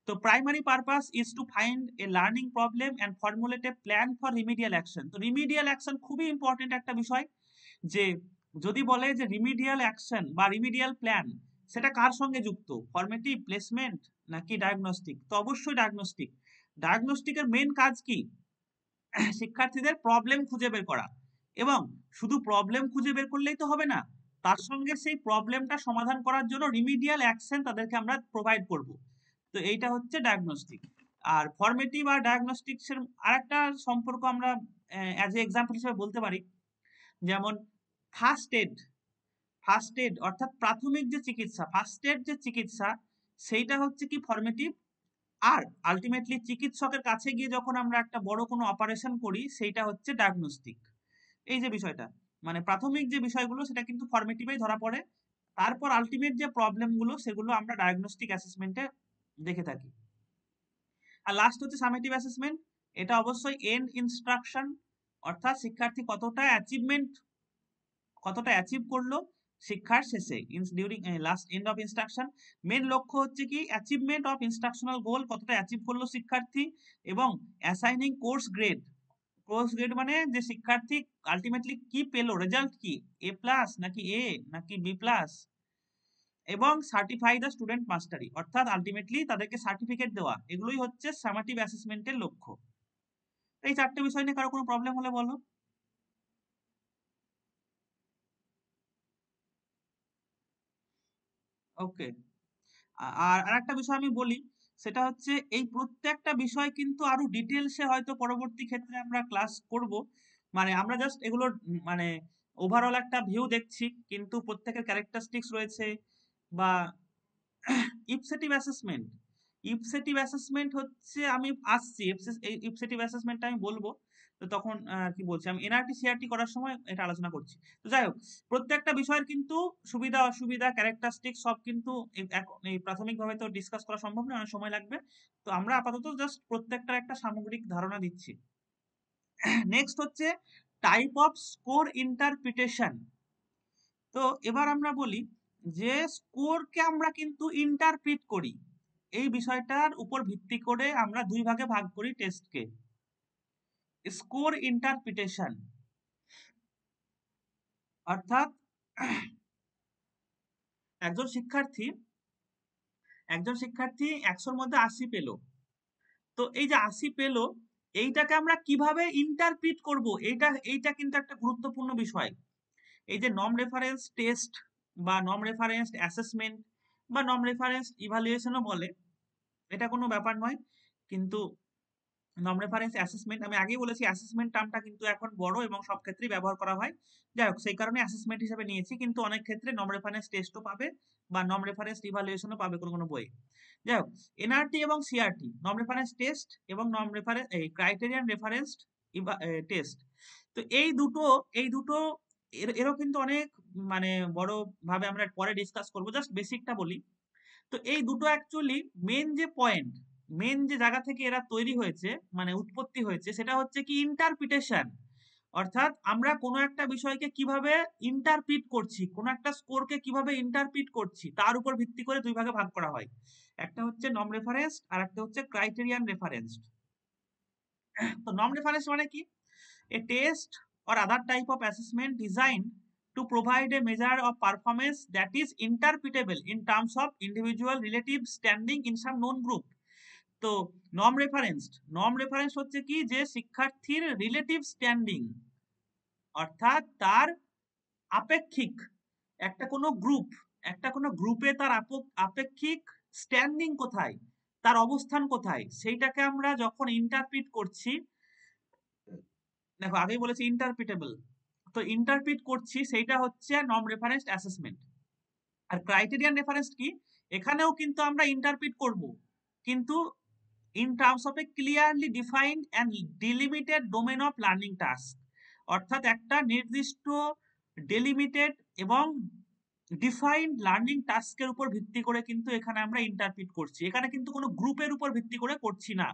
তো primary purpose is to find a learning problem and formulate A plan for remedial action. তো রিমিডিয়াল অ্যাকশন খুবই ইম্পর্টেন্ট একটা বিষয়, যে যদি বলে যে রিমিডিয়াল অ্যাকশন বা রিমিডিয়াল প্ল্যান, সেটা কার সঙ্গে যুক্ত, ফরমেটিভ, প্লেসমেন্ট নাকি ডায়াগনস্টিক? তো অবশ্যই ডায়াগনস্টিক। ডায়াগনস্টিকের মেন কাজ কি, শিক্ষার্থীদের প্রবলেম খুঁজে বের করা, এবং শুধু প্রবলেম খুঁজে বের করলেই তো হবে না, তার সঙ্গে সেই প্রবলেমটা সমাধান করার জন্য রিমিডিয়াল অ্যাকশন তাদেরকে আমরা প্রোভাইড করব। তো এইটা হচ্ছে ডায়াগনস্টিক। আর ফরমেটিভ আর ডায়াগনস্টিক্সের আরেকটা সম্পর্ক আমরা অ্যাজ এ এক্সাম্পল হিসেবে বলতে পারি, যেমন ফার্স্ট এড। ফার্স্ট এড অর্থাৎ প্রাথমিক যে চিকিৎসা, ফার্স্ট এড যে চিকিৎসা সেইটা হচ্ছে কি ফর্মেটিভ, আর আলটিমেটলি চিকিৎসকের কাছে গিয়ে যখন আমরা একটা বড় কোনো অপারেশন করি সেইটা হচ্ছে ডায়াগনস্টিক। এই যে বিষয়টা মানে প্রাথমিক যে বিষয়গুলো সেটা কিন্তু ফর্মেটিভেই ধরা পড়ে, তারপর আলটিমেট যে প্রবলেমগুলো সেগুলো আমরা ডায়াগনস্টিক অ্যাসেসমেন্টে দেখে থাকি। আর লাস্ট হচ্ছে সামেটিভ অ্যাসেসমেন্ট, এটা অবশ্যই এন্ড ইনস্ট্রাকশন, অর্থাৎ শিক্ষার্থী কতটা অ্যাচিভ করলো শিক্ষার শেষে during last end of instruction. Main লক্ষ্য হচ্ছে কি অ্যাচিভমেন্ট অফ ইনস্ট্রাকশনাল গোল, কতটা অ্যাচিভ করলো শিক্ষার্থী, এবং অ্যাসাইনিং কোর্স গ্রেড মানে যে শিক্ষার্থী আলটিমেটলি কি পেলো, রেজাল্ট কি A+ নাকি A নাকি B+, এবং সার্টিফাই দ্য স্টুডেন্ট মাস্টারি, অর্থাৎ আলটিমেটলি তাদেরকে সার্টিফিকেট দেওয়া, এগুলোই হচ্ছে সামেটিভ অ্যাসেসমেন্টের লক্ষ্য। এই চারটে বিষয় নিয়ে কারো কোনো প্রবলেম হলে বলো। ওকে, আর আরেকটা বিষয় আমি বলি, সেটা হচ্ছে এই প্রত্যেকটা বিষয় কিন্তু আরো ডিটেলসে হয়তো পরবর্তী ক্ষেত্রে আমরা ক্লাস করব, মানে আমরা জাস্ট এগুলো মানে ওভারঅল একটা ভিউ দেখছি, কিন্তু প্রত্যেকের ক্যারেক্টারিস্টিক্স রয়েছে। বা ইপসেটিভ অ্যাসেসমেন্ট হচ্ছে, আমি আসছি এই ইপসেটিভ অ্যাসেসমেন্টটা আমি বলবো, তো তখন কি বলছি আমি এনআরটি সিআরটি করার সময় এটা আলোচনা করছি। তো যাই হোক, প্রত্যেকটা বিষয়ের কিন্তু সুবিধা অসুবিধা ক্যারেক্টারিস্টিক সব কিন্তু এই প্রাথমিকভাবে তো ডিসকাস করা সম্ভব নয়, অনেক সময় লাগবে, তো আমরা আপাতত জাস্ট প্রত্যেকটার একটা সামগ্রিক ধারণা দিচ্ছি। নেক্সট হচ্ছে টাইপ অফ স্কোর ইন্টারপ্রিটেশন। তো এবার আমরা বলি যে স্কোরকে আমরা কিন্তু ইন্টারপ্রিট করি, এই বিষয়টার উপর ভিত্তি করে আমরা দুই ভাগে ভাগ করি টেস্টকে। স্কোর ইন্টারপ্রিটেশন অর্থাৎ একজন শিক্ষার্থী 100-র মধ্যে 80 পেল, তো এই যে 80 পেল এইটাকে আমরা কিভাবে ইন্টারপ্রিট করব, এইটা কিন্তু একটা গুরুত্বপূর্ণ বিষয়। এই যে নন রেফারেন্স টেস্ট বা নন রেফারেন্স অ্যাসেসমেন্ট বা নন রেফারেন্স ইভালুয়েশনও বলে, এটা কোনো ব্যাপার নয়, কিন্তু নন রেফারেন্স অ্যাসেসমেন্ট, আমি আগেই বলেছি অ্যাসেসমেন্ট টার্মটা কিন্তু এখন বড় এবং সব ক্ষেত্রেই ব্যবহার করা হয়, যাই হোক সেই কারণে অ্যাসেসমেন্ট হিসেবে নিয়েছি, কিন্তু অনেক ক্ষেত্রে নন রেফারেন্স টেস্টও পাবে বা নন রেফারেন্স ইভালুয়েশনও পাবে কোনো বই। যাই হোক, এনআরটি এবং সিআরটি নন রেফারেন্স টেস্ট এবং নন রেফারেন্স ক্রাইটেরিয়ান রেফারেন্সড টেস্ট, তো এই দুটো এরও কিন্তু অনেক মানে বড় ভাবে আমরা পরে ডিসকাস করবো, জাস্ট বেসিকটা বলি। তো এই দুটো অ্যাকচুয়ালি মেন যে জায়গা থেকে এরা তৈরি হয়েছে মানে উৎপত্তি হয়েছে সেটা হচ্ছে কি ইন্টারপ্রিটেশন, অর্থাৎ আমরা কোনো একটা বিষয়কে কিভাবে ইন্টারপ্রিট করছি, কোনো একটা স্কোরকে কিভাবে ইন্টারপ্রিট করছি তার উপর ভিত্তি করে দুই ভাগে ভাগ করা হয়, একটা হচ্ছে নন রেফারেন্স আর একটা হচ্ছে ক্রাইটেরিয়ান রেফারেন্সড। তো নন রেফারেন্স মানে কি, এ test or other type of assessment designed to provide a measure of performance that is interpretable in terms of individual relative standing in some known group. তো non reference হচ্ছে কি যে শিক্ষার্থীর relative standing, অর্থাৎ তার আপেক্ষিক একটা কোনো গ্রুপে তার আপেক্ষিক স্ট্যান্ডিং কোথায়, তার অবস্থান কোথায়, সেইটাকে আমরা যখন ইন্টারপ্রিট করছি, দেখো আগেই বলেছি ইন্টারপ্রিটেবল, তো ইন্টারপ্রিট করছি সেইটা হচ্ছে নন রেফারেন্স অ্যাসেসমেন্ট। আর ক্রাইটেরিয়ান রেফারেন্স কি, এখানেও কিন্তু আমরা ইন্টারপ্রিট করব, কিন্তু in terms of A clearly defined and ডিলিমিটেড domain of learning task, অর্থাৎ একটা নির্দিষ্ট ডেলিমিটেড এবং ডিফাইন্ড লার্নিং টাস্কের উপর ভিত্তি করে কিন্তু এখানে আমরা ইন্টারপ্রিট করছি, এখানে কিন্তু কোনো গ্রুপের উপর ভিত্তি করে করছি না।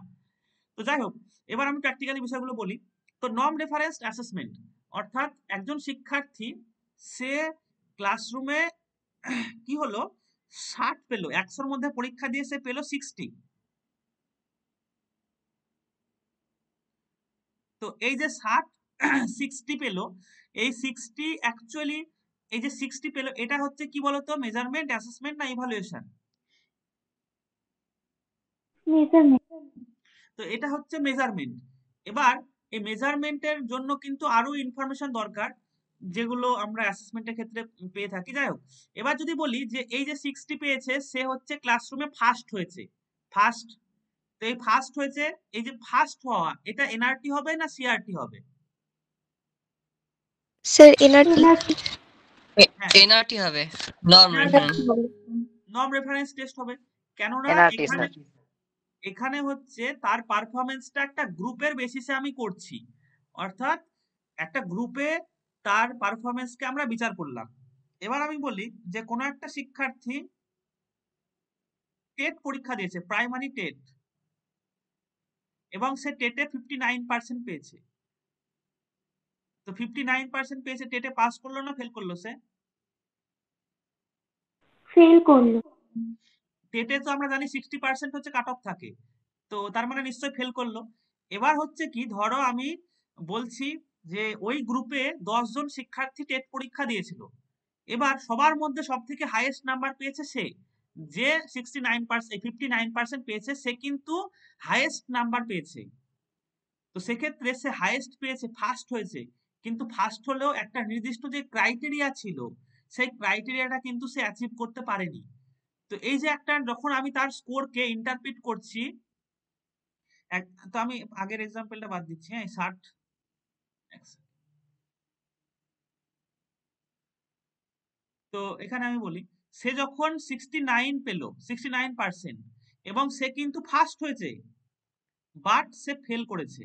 তো যাই হোক, এবার আমি প্র্যাকটিক্যালি বিষয়গুলো বলি। তো নন রেফারেন্স অ্যাসেসমেন্ট অর্থাৎ একজন শিক্ষার্থী সে ক্লাসরুমে কি হলো 60 পেলো, 100-র মধ্যে পরীক্ষা দিয়ে সে পেলো 60, তো এই যে 60 পেলো, এই 60 অ্যাকচুয়ালি এই যে 60 পেলো এটা হচ্ছে কি বলতো, মেজারমেন্ট, অ্যাসেসমেন্ট না ইভালুয়েশন? তো এটা হচ্ছে মেজারমেন্ট। এবার এই মেজারমেন্টের জন্য কিন্তু আরো ইনফরমেশন দরকার যেগুলো আমরা অ্যাসেসমেন্টের ক্ষেত্রে পেয়ে থাকি। যাই হোক, এবার যদি বলি যে এই যে 60 পেয়েছে সে হচ্ছে ক্লাসরুমে ফার্স্ট হয়েছে, তো এই ফার্স্ট হয়েছে, এই যে ফার্স্ট হওয়া এটা এনআরটি হবে না সিআরটি হবে? Sir nRT. হ্যাঁ এনআরটি হবে, norm NRT reference. Norm reference test হবে, কেননা এনআরটি এখানে স্যার। এখানে হচ্ছে তার পারফরমেন্সটা একটা গ্রুপের বেসিসে আমি করছি, অর্থাৎ একটা গ্রুপে তার পারফরমেন্সকে আমরা বিচার করলাম। এবার আমি বলি যে কোনো একটা শিক্ষার্থী টেট পরীক্ষা দিয়েছে, প্রাইমারি টেট, এবং সে টেটে 59% পেয়েছে। তো 59% পেয়েছে, টেটে পাস করলো না ফেল করলো সে? ফেল করলো। টেটে তো আমরা জানি 60% হচ্ছে কাট অফ থাকে, তো তার মানে নিশ্চয়ই ফেল করলো। এবার হচ্ছে কি, ধরো আমি বলছি যে ওই গ্রুপে 10 জন শিক্ষার্থী টেট পরীক্ষা দিয়েছিল, এবার সবার মধ্যে সব থেকে হাইয়েস্ট নাম্বার পেয়েছে সে, যে 59% পেয়েছে, সে কিন্তু হাইয়েস্ট নাম্বার পেয়েছে। তো সেক্ষেত্রে সে হাইয়েস্ট পেয়েছে, ফার্স্ট হয়েছে, কিন্তু ফার্স্ট হলেও একটা নির্দিষ্ট যে ক্রাইটেরিয়া ছিল সেই ক্রাইটেরিয়াটা কিন্তু সে অ্যাচিভ করতে পারেনি। তো এই যে একটা, যখন আমি তার স্কোরকে ইন্টারপ্রিট করছি, তো আমি আগের এক্সাম্পলটা বাদ দিচ্ছি, হ্যাঁ 60। তো এখানে আমি বলি সে যখন 69 পেল, 69%, এবং সে কিন্তু ফার্স্ট হয়েছে, বাট সে ফেল করেছে।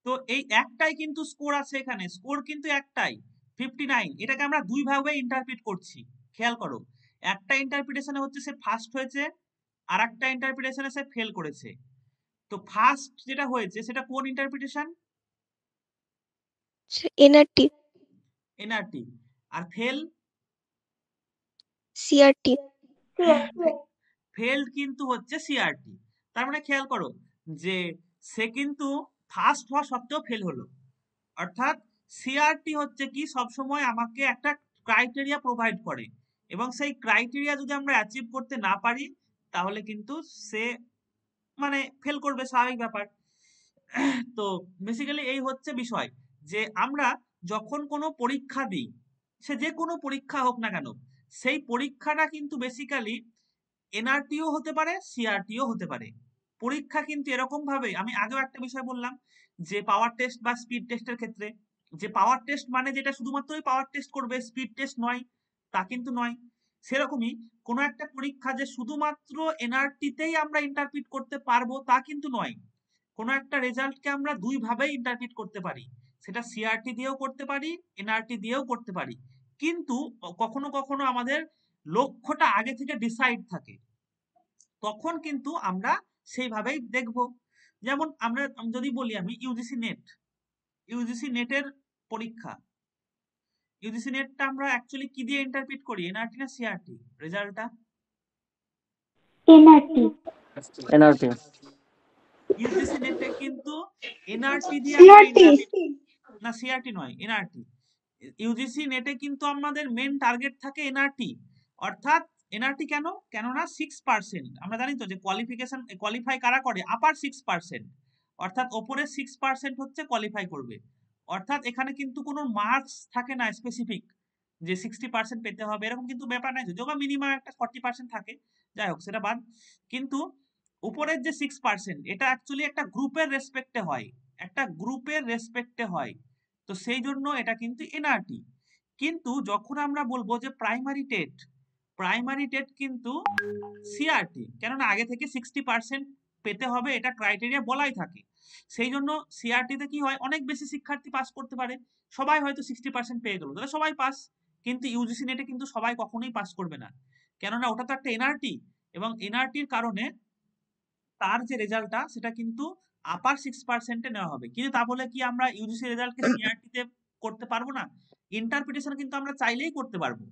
তো এই একটাই কিন্তু স্কোর আছে, এখানে স্কোর কিন্তু একটাই 59। এটাকে আমরা দুই ভাবে ইন্টারপ্রিট করছি, খেয়াল করো। একটা ইন্টারপ্রিটেশনে হচ্ছে সে ফার্স্ট হয়েছে, আর একটা ইন্টারপ্রিটেশনে সে ফেল করেছে। তো ফার্স্ট যেটা হয়েছে সেটা কোন ইন্টারপ্রিটেশন? NRT, NRT. আর ফেল? সিআরটি। ফেল্ড কিন্তু হচ্ছে সিআরটি। তার মানে খেয়াল করো যে সে কিন্তু ফার্স্ট হওয়া সত্ত্বেও ফেল হলো, অর্থাৎ সিআরটি হচ্ছে কি সবসময় আমাকে একটা ক্রাইটেরিয়া প্রোভাইড করে, এবং সেই ক্রাইটেরিয়া যদি আমরা অ্যাচিভ করতে না পারি তাহলে কিন্তু সে মানে ফেল করবে, স্বাভাবিক ব্যাপার। তো বেসিক্যালি এই হচ্ছে বিষয়, যে আমরা যখন কোনো পরীক্ষা দিই, সে যে কোনো পরীক্ষা হোক না কেন, সেই পরীক্ষাটা কিন্তু বেসিক্যালি এনআরটিও হতে পারে, সিআরটিও হতে পারে। পরীক্ষা কিন্তু এরকম ভাবে, আমি আগেও একটা বিষয় বললাম যে পাওয়ার টেস্ট বা স্পিড টেস্টের ক্ষেত্রে, যে পাওয়ার টেস্ট মানে যেটা শুধুমাত্রই পাওয়ার টেস্ট করবে, স্পিড টেস্ট নয়, তা কিন্তু নয়। সেরকমই কোনো একটা পরীক্ষা যে শুধুমাত্র এনআরটিতেই আমরা ইন্টারপ্রিট করতে পারবো তা কিন্তু নয়। কোনো একটা রেজাল্টকে আমরা দুই ভাবেই ইন্টারপ্রিট করতে পারি, সেটা সিআরটি দিয়েও করতে পারি, এনআরটি দিয়েও করতে পারি। কিন্তু কখনো কখনো আমাদের লক্ষ্যটা আগে থেকে ডিসাইড থাকে, তখন কিন্তু আমরা সেইভাবেই দেখব। যেমন আমরা যদি বলি, আমি ইউজিসি নেটের পরীক্ষা, ইউজিসি নেটটা আমরা অ্যাকচুয়ালি কি দিয়ে ইন্টারপ্রিট করি, এনআরটি না সিআরটি রেজাল্টটা? এনআরটি। এনআরটি। ইউজিসি নেটে কিন্তু এনআরটি দিয়ে আমরা ইন্টারপ্রিট, না সিআরটি নয়, এনআরটি। ইউজিসি নেটে কিন্তু আমাদের মেন টার্গেট থাকে এনআরটি, অর্থাৎ এনআরটি কেন, কেননা 6%, আমরা জানি তো যে কোয়ালিফাই কারা করে, আপার 6%, অর্থাৎ ওপরের 6% হচ্ছে কোয়ালিফাই করবে। অর্থাৎ এখানে কিন্তু কোনো মার্কস থাকে না স্পেসিফিক যে 60% পেতে হবে, এরকম কিন্তু ব্যাপার নাই, যদিও মিনিমাম একটা 40% থাকে, যাই হোক সেটা বাদ। কিন্তু উপরের যে 6% এটা অ্যাকচুয়ালি একটা গ্রুপের রেসপেক্টে হয়, একটা গ্রুপের রেসপেক্টে হয়। তো সেই জন্য এটা কিন্তু এনআরটি। কিন্তু যখন আমরা বলবো যে প্রাইমারি টেট কিন্তু সিআরটি, কেননা আগে থেকে 60% পেতে হবে এটা ক্রাইটেরিয়া বলাই থাকে। সেই জন্য সিআরটিতে কি হয়, অনেক বেশি শিক্ষার্থী পাস করতে পারে, সবাই হয়তো 60% পেয়ে গেল, তাহলে সবাই পাস। কিন্তু ইউজিসি নেটে কিন্তু সবাই কখনোই পাস করবে না, কেননা ওটা তো একটা এনআরটি, এবং এনআরটির কারণে তার যে রেজাল্টটা সেটা কিন্তু আপার 6%-এ নেওয়া হবে। কিন্তু তা বলে কি আমরা ইউজিসি রেজাল্টকে সিআরটিতে করতে পারবো না? ইন্টারপ্রিটেশন কিন্তু আমরা চাইলেই করতে পারবো,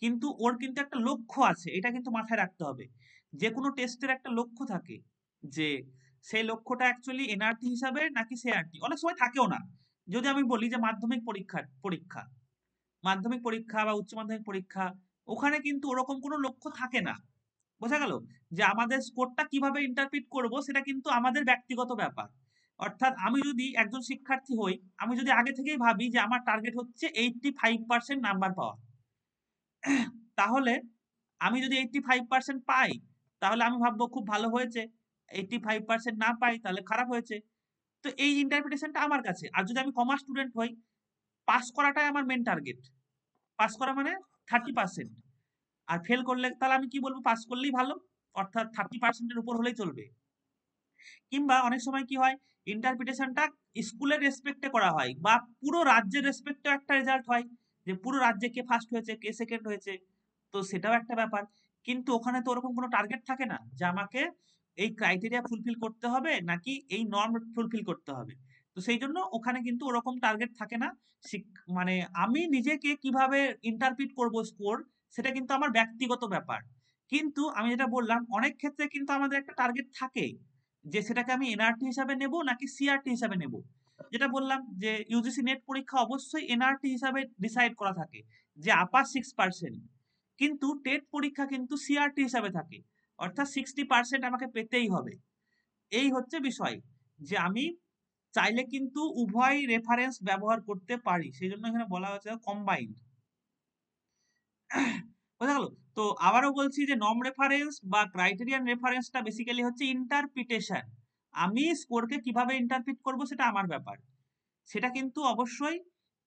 কিন্তু ওর কিন্তু একটা লক্ষ্য আছে, এটা কিন্তু মাথায় রাখতে হবে। যে কোনো টেস্টের একটা লক্ষ্য থাকে, যে সেই লক্ষ্যটা অ্যাকচুয়ালি এনআরটি হিসাবে নাকি সিআরটি, অনেক সময় থাকেও না। যদি আমি বলি যে মাধ্যমিক পরীক্ষা বা উচ্চ মাধ্যমিক পরীক্ষা, ওখানে কিন্তু ওরকম কোনো লক্ষ্য থাকে না। বোঝা গেল যে আমাদের স্কোরটা কিভাবে ইন্টারপ্রিট করব সেটা কিন্তু আমাদের ব্যক্তিগত ব্যাপার। অর্থাৎ আমি যদি একজন শিক্ষার্থী হই, আমি যদি আগে থেকেই ভাবি যে আমার টার্গেট হচ্ছে 85% নাম্বার পাওয়া, তাহলে আমি যদি 85% পাই তাহলে আমি ভাববো খুব ভালো হয়েছে, 85% না পাই তাহলে খারাপ হয়েছে। তো এই ইন্টারপ্রিটেশনটা আমার কাছে। আর যদি আমি কমার্স স্টুডেন্ট হই, পাস করাটাই আমার মেন টার্গেট। পাস করা মানে 30%। আর ফেল করলে তাহলে আমি কি বলবো, পাস করলেই ভালো, অর্থাৎ 30% উপর হলেই চলবে। কিংবা অনেক সময় কি হয়, ইন্টারপ্রিটেশনটা স্কুলের রেসপেক্টে করা হয় বা পুরো রাজ্যের রেসপেক্টে একটা রেজাল্ট হয়, যে পুরো রাজ্যে কে ফার্স্ট হয়েছে কে সেকেন্ড হয়েছে, তো সেটাও একটা ব্যাপার। কিন্তু ওখানে তো ওরকম কোনো টার্গেট থাকে না যে আমাকে এই ক্রাইটেরিয়া ফুলফিল করতে হবে নাকি এই নর্ম ফুলফিল করতে হবে। তো সেই জন্য ওখানে কিন্তু ওরকম টার্গেট থাকে না। মানে আমি নিজেকে কিভাবে ইন্টারপ্রিট করব স্কোর, সেটা কিন্তু আমার ব্যক্তিগত ব্যাপার। কিন্তু আমি যেটা বললাম, অনেক ক্ষেত্রে কিন্তু আমাদের একটা টার্গেট থাকে যে সেটাকে আমি এনআরটি হিসাবে নেব নাকি সিআরটি হিসাবে নেব। যেটা বললাম যে ইউজিসি নেট পরীক্ষা অবশ্যই এনআরটি হিসাবে ডিসাইড করা থাকে যে আপার 6%, কিন্তু টেট পরীক্ষা কিন্তু সিআরটি হিসাবে থাকে, অর্থাৎ 60% আমাকে পেতেই হবে। এই হচ্ছে বিষয়, যে আমি চাইলে কিন্তু উভয় রেফারেন্স ব্যবহার করতে পারি, সেই জন্য এখানে বলা হচ্ছে কম্বাইন্ড। বোঝা গেল? তো আবারও বলছি যে নর্ম রেফারেন্স বা ক্রাইটেরিয়ান রেফারেন্সটা বেসিক্যালি হচ্ছে ইন্টারপ্রিটেশন। আমি স্কোরকে কিভাবে ইন্টারপ্রিট করব সেটা আমার ব্যাপার। সেটা কিন্তু অবশ্যই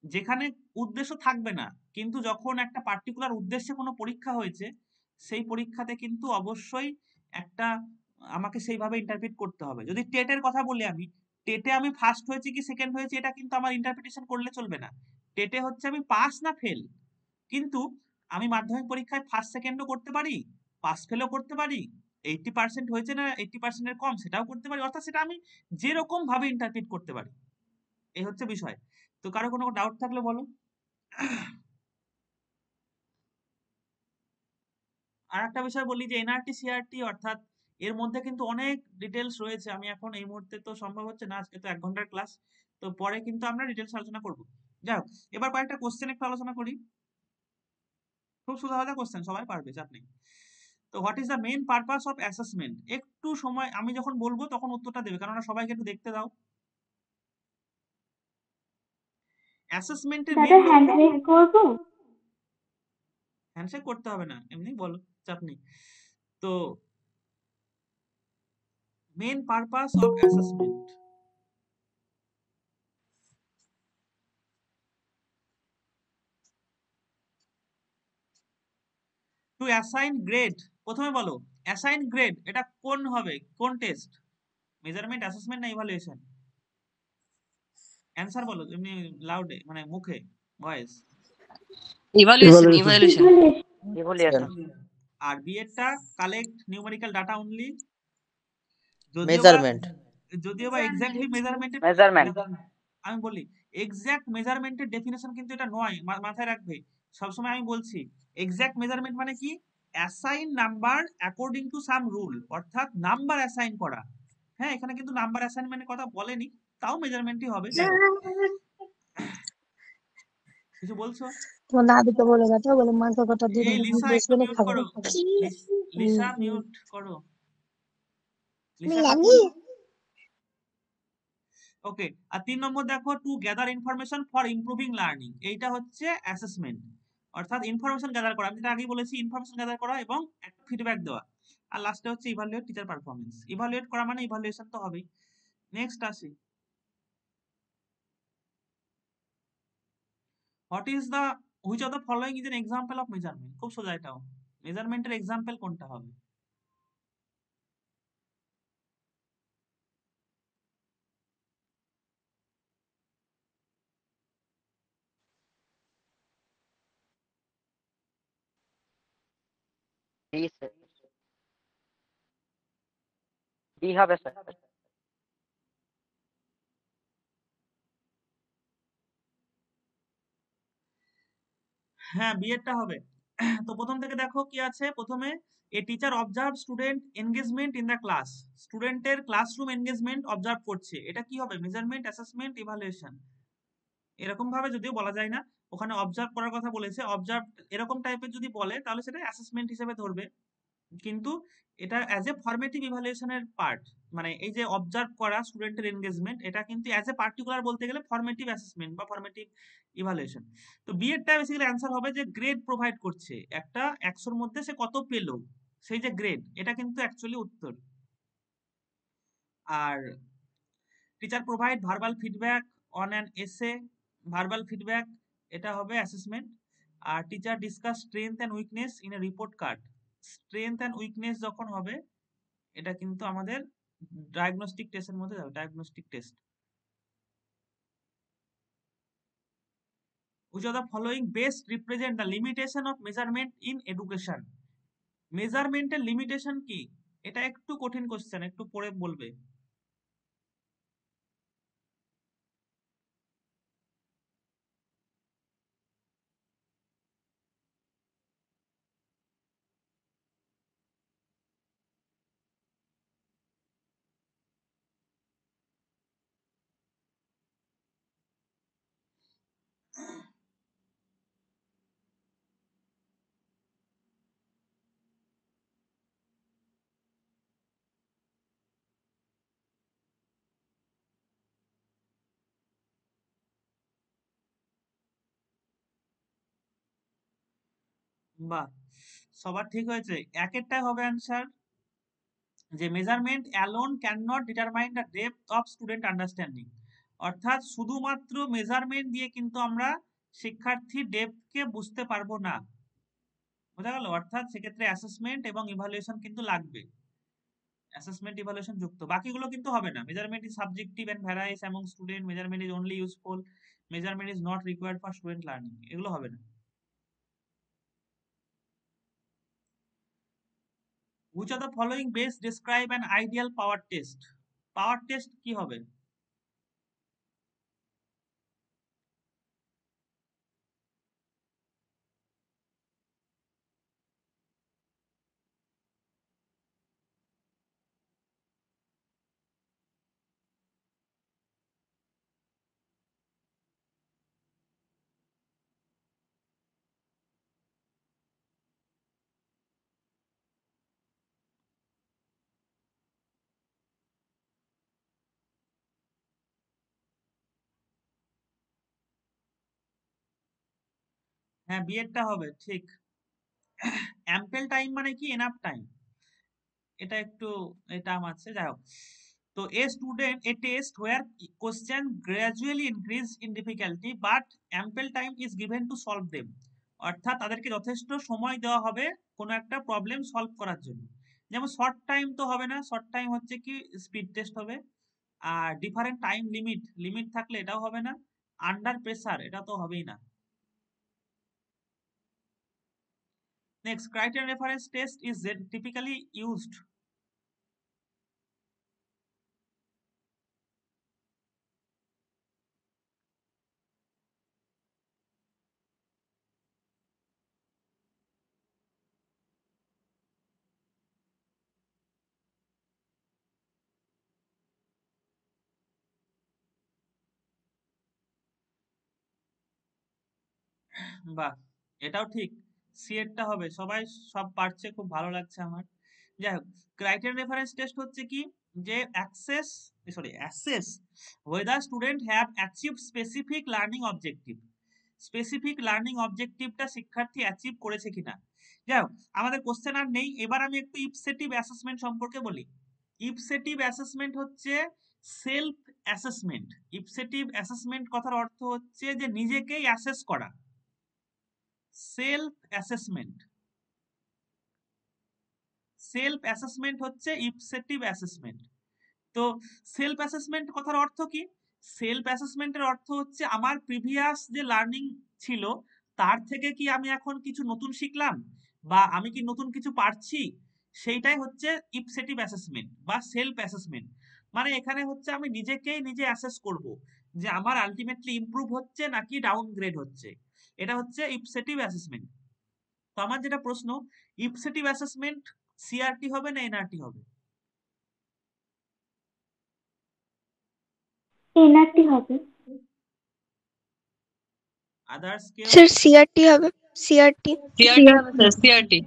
যেখানে উদ্দেশ্য থাকবে না, কিন্তু যখন একটা পার্টিকুলার উদ্দেশ্যে কোনো পরীক্ষা হয়েছে, সেই পরীক্ষাতে কিন্তু অবশ্যই একটা আমাকে সেইভাবে ইন্টারপ্রিট করতে হবে। যদি টেটের কথা বলি, আমি টেটে আমি ফার্স্ট হয়েছি কি সেকেন্ড হয়েছি এটা কিন্তু আমার ইন্টারপ্রিটেশন করলে চলবে না। টেটে হচ্ছে আমি পাস না ফেল। কিন্তু আমি মাধ্যমিক পরীক্ষায় ফার্স্ট সেকেন্ডও করতে পারি, পাস ফেলও করতে পারি, 80% হয়েছে না 80% এর কম সেটাও করতে পারি, অর্থাৎ সেটা আমি যেরকম ভাবে ইন্টারপ্রিট করতে পারি। এই হচ্ছে বিষয়। তো কারো কোনো ডাউট থাকলে বলো। আর একটা বিষয় বলি যে এনআরটি সিআরটি অর্থাৎ এর মধ্যে কিন্তু অনেক ডিটেলস রয়েছে। আমি এখন এই মুহূর্তে তো সম্ভব হচ্ছে না, আজকে তো 1 ঘন্টার ক্লাস, তো পরে কিন্তু আমরা ডিটেলস আলোচনা করব। যাই হোক, এবার কয়েকটা কোশ্চেন একটু আলোচনা করি। খুব সোজা সোজা কোশ্চেন, সবাই পারবে, চাপ নেই। তো what is the main purpose of assessment? একটু সময় আমি যখন বলবো তখন উত্তরটা দেবে, কারণ সবাইকে একটু দেখতে দাও। অ্যাসেসমেন্টের দাদা মেইন হ্যান্ড রেজ করবো? হ্যান্ডশেক করতে হবে না, এমনি বলো, চাপ নেই। তো main purpose of assessment to assign grade. প্রথমে বলো অ্যাসাইন গ্রেড এটা কোন হবে, কোন টেস্ট? মেজারমেন্ট, অ্যাসেসমেন্ট না ইভালুয়েশন? অ্যানসার বলো এমনি লাউডে, মানে মুখে, voice. Evaluation Evaluation. Evaluation evaluation. আর বিএডটা collect numerical data only, Measurement. যদিও বা এক্স্যাক্টলি মেজারমেন্টের, মেজারমেন্ট। আমি বলি এক্স্যাক্ট মেজারমেন্টের ডেফিনেশন কিন্তু এটা নয়, মাথায় রাখবে সবসময়। আমি বলছি এক্স্যাক্ট মেজারমেন্ট মানে কি, assign number according to some rule, অর্থাৎ নাম্বার অ্যাসাইন করা। হ্যাঁ, এখানে কিন্তু নাম্বার অ্যাসাইনমেন্টের কথা বলেনি, তাও মেজারমেন্টই হবে। যাই হোক, কিছু বলছো? তোমার দাদুকে বলে গেছে, বলে মাকে কথা দিয়ে এই লিসা একটু বেসবেনে মিউট খাবো। করো, লিসা মিউট করো, লিসা ওকে। আর 3 নম্বর দেখো, two gather information for improving learning. এইটা হচ্ছে অ্যাসেসমেন্ট, অর্থাৎ ইনফরমেশন গ্যাদার করা। আমি যেটা আগেই বলেছি, ইনফরমেশন গ্যাদার করা এবং একটা ফিডব্যাক দেওয়া। আর লাস্টে হচ্ছে ইভালুয়েট টিচার পারফরম্যান্স। ইভালুয়েট করা মানে ইভালুয়েশন তো হবেই। নেক্সট আসি, what is the which of the following is an example of measurement? খুব সোজা এটাও, মেজারমেন্টের এক্সাম্পল কোনটা হবে? ডি হবে স্যার। হ্যাঁ, বিএডটা হবে। তো প্রথম থেকে দেখো কি আছে, প্রথমে a teacher observe student engagement in the class. স্টুডেন্টের ক্লাসরুম এনগেজমেন্ট অবজার্ভ করছে, এটা কি হবে? Measurement, assessment, evaluation. এরকম ভাবে যদিও বলা যায় না, ওখানে অবজার্ভ করার কথা বলেছে, অবজার্ভ এরকম টাইপের যদি বলে তাহলে সেটা অ্যাসেসমেন্ট হিসেবে ধরবে। কিন্তু এটা অ্যাজ এ ফরমেটিভ ইভালুয়েশনের পার্ট, মানে এই যে অবজার্ভ করা স্টুডেন্টের এনগেজমেন্ট, এটা কিন্তু অ্যাজ এ পার্টিকুলার বলতে গেলে ফরমেটিভ অ্যাসেসমেন্ট বা ফরমেটিভ ইভালুয়েশন। তো বিএডটা বেসিক্যালি অ্যান্সার হবে যে গ্রেড প্রোভাইড করছে, একটা 100-র মধ্যে সে কত পেলো, সেই যে গ্রেড, এটা কিন্তু অ্যাকচুয়ালি উত্তর। আর teacher provide verbal feedback on an essay, verbal feedback এটা হবে অ্যাসেসমেন্ট। আর teacher discuss strength and weakness in a report card. Strength and weakness যখন হবে এটা কিন্তু আমাদের ডায়াগনস্টিক টেস্টের মধ্যে যাবে, diagnostic test. Which of the following best represent the limitation of measurement in education? মেজারমেন্টের লিমিটেশন কি? এটা একটু কঠিন কোশ্চেন, একটু পরে বলবে। বাহ, সবার ঠিক হয়েছে। একেরটাই হবে অ্যান্সার, যে measurement alone can not determine the depth of student understanding. অর্থাৎ শুধুমাত্র মেজারমেন্ট দিয়ে কিন্তু আমরা শিক্ষার্থীর ডেপথকে বুঝতে পারবো না, বোঝা গেল? অর্থাৎ সেক্ষেত্রে অ্যাসেসমেন্ট এবং ইভালুয়েশন কিন্তু লাগবে, অ্যাসেসমেন্ট ইভালুয়েশন যুক্ত। বাকিগুলো কিন্তু হবে না। Measurement is subjective and varies among student, measurement is only useful, measurement is not required for student learning, এগুলো হবে না। Which of the following best describe an ideal power test? Power test কি হবে? হ্যাঁ, বিয়েরটা হবে ঠিক। অ্যাম্পেল টাইম মানে কি? এনাফ টাইম, এটা একটু এটা আছে, যাই হোক। তো a student A test where question gradually increase in difficulty but অ্যাম্পেল time is given to solve them. অর্থাৎ তাদেরকে যথেষ্ট সময় দেওয়া হবে কোনো একটা প্রবলেম সলভ করার জন্য। যেমন শর্ট টাইম তো হবে না, শর্ট টাইম হচ্ছে কি স্পিড টেস্ট হবে। আর ডিফারেন্ট টাইম লিমিট, লিমিট থাকলে এটাও হবে না। আন্ডার প্রেসার এটা তো হবেই না। Next, criterion reference test is typically used. বাহ, এটাও ঠিক, সি এরটা হবে। সবাই সব পারছে, খুব ভালো লাগছে আমার। যাই হোক, ক্রাইটেরিয়ান রেফারেন্স টেস্ট হচ্ছে কি, যে assess whether student have achieve specific learning objective. Specific learning অবজেক্টিভটা শিক্ষার্থী অ্যাচিভ করেছে কিনা। যাই হোক, আমাদের কোশ্চেন আর নেই, এবার আমি একটু ইপসেটিভ অ্যাসেসমেন্ট সম্পর্কে বলি। ইপসেটিভ অ্যাসেসমেন্ট হচ্ছে সেলফ অ্যাসেসমেন্ট। ইপসেটিভ অ্যাসেসমেন্ট কথার অর্থ হচ্ছে যে নিজেকেই অ্যাসেস করা, সেলফ অ্যাসেসমেন্ট। সেলফ অ্যাসেসমেন্ট হচ্ছে ইপসেটিভ অ্যাসেসমেন্ট। তো সেলফ অ্যাসেসমেন্ট কথার অর্থ কি? সেলফ অ্যাসেসমেন্টের অর্থ হচ্ছে আমার প্রিভিয়াস যে লার্নিং ছিল তার থেকে কি আমি এখন কিছু নতুন শিখলাম, বা আমি কি নতুন কিছু পারছি, সেইটাই হচ্ছে ইপসেটিভ অ্যাসেসমেন্ট বা সেলফ অ্যাসেসমেন্ট। মানে এখানে হচ্ছে আমি নিজেকেই নিজে অ্যাসেস করব যে আমার আলটিমেটলি ইমপ্রুভ হচ্ছে নাকি ডাউনগ্রেড হচ্ছে, এটা হচ্ছে ইপসেটিভ অ্যাসেসমেন্ট। তো আমার যেটা প্রশ্ন, ইপসেটিভ অ্যাসেসমেন্ট সিআরটি হবে না এনআরটি হবে? এনআরটি হবে। আদার্স কেউ? স্যার সিআরটি হবে, সিআরটি। সিআরটি হবে স্যার, সিআরটি।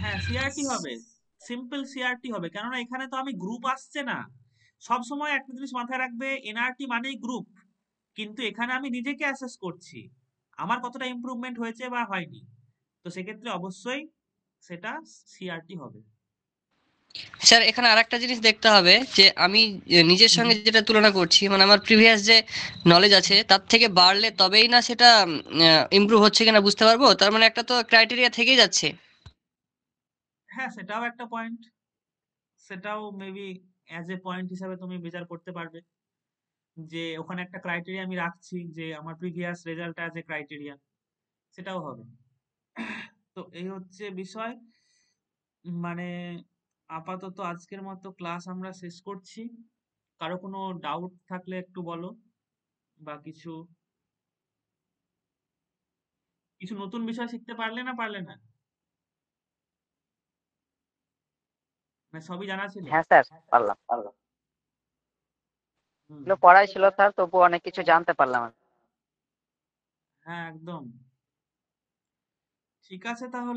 হ্যাঁ, সিআরটি হবে, সিম্পল সিআরটি হবে। কেননা এখানে তো আমি গ্রুপ আসছে না। সব সময় একটা জিনিস মাথায় রাখবে, এনআরটি মানেই গ্রুপ, কিন্তু এখানে আমি নিজেকে অ্যাসেস করছি আমার কতটা ইমপ্রুভমেন্ট হয়েছে বা হয়নি। তো সেক্ষেত্রে অবশ্যই সেটা সিআরটি হবে। স্যার এখানে আরেকটা জিনিস দেখতে হবে যে আমি নিজের সঙ্গে যেটা তুলনা করছি, মানে আমার প্রিভিয়াস যে নলেজ আছে তার থেকে বাড়লে তবেই না সেটা ইমপ্রুভ হচ্ছে কিনা বুঝতে পারবো। তার মানে একটা তো ক্রাইটেরিয়া থেকেই যাচ্ছে। হ্যাঁ, সেটাও একটা পয়েন্ট। সেটাও মেবি অ্যাজ এ পয়েন্ট হিসাবে তুমি বিচার করতে পারবে যে ওখানে একটা ক্রাইটেরিয়া আমি রাখছি যে আমার previous result as a criteria, সেটাও হবে। তো এই হচ্ছে বিষয়। মানে আপাতত আজকের মতো ক্লাস আমরা শেষ করছি। কারো কোনো ডাউট থাকলে একটু বলো, বা কিছু কিছু নতুন বিষয় শিখতে পারলে না পারলে না, মানে সবই জানা ছিল? হ্যাঁ স্যার, পারলাম। হুম, এগুলো পড়াই ছিল স্যার, তবু অনেক কিছু জানতে পারলাম আমি। হ্যাঁ একদম। ঠিক আছে তাহলে।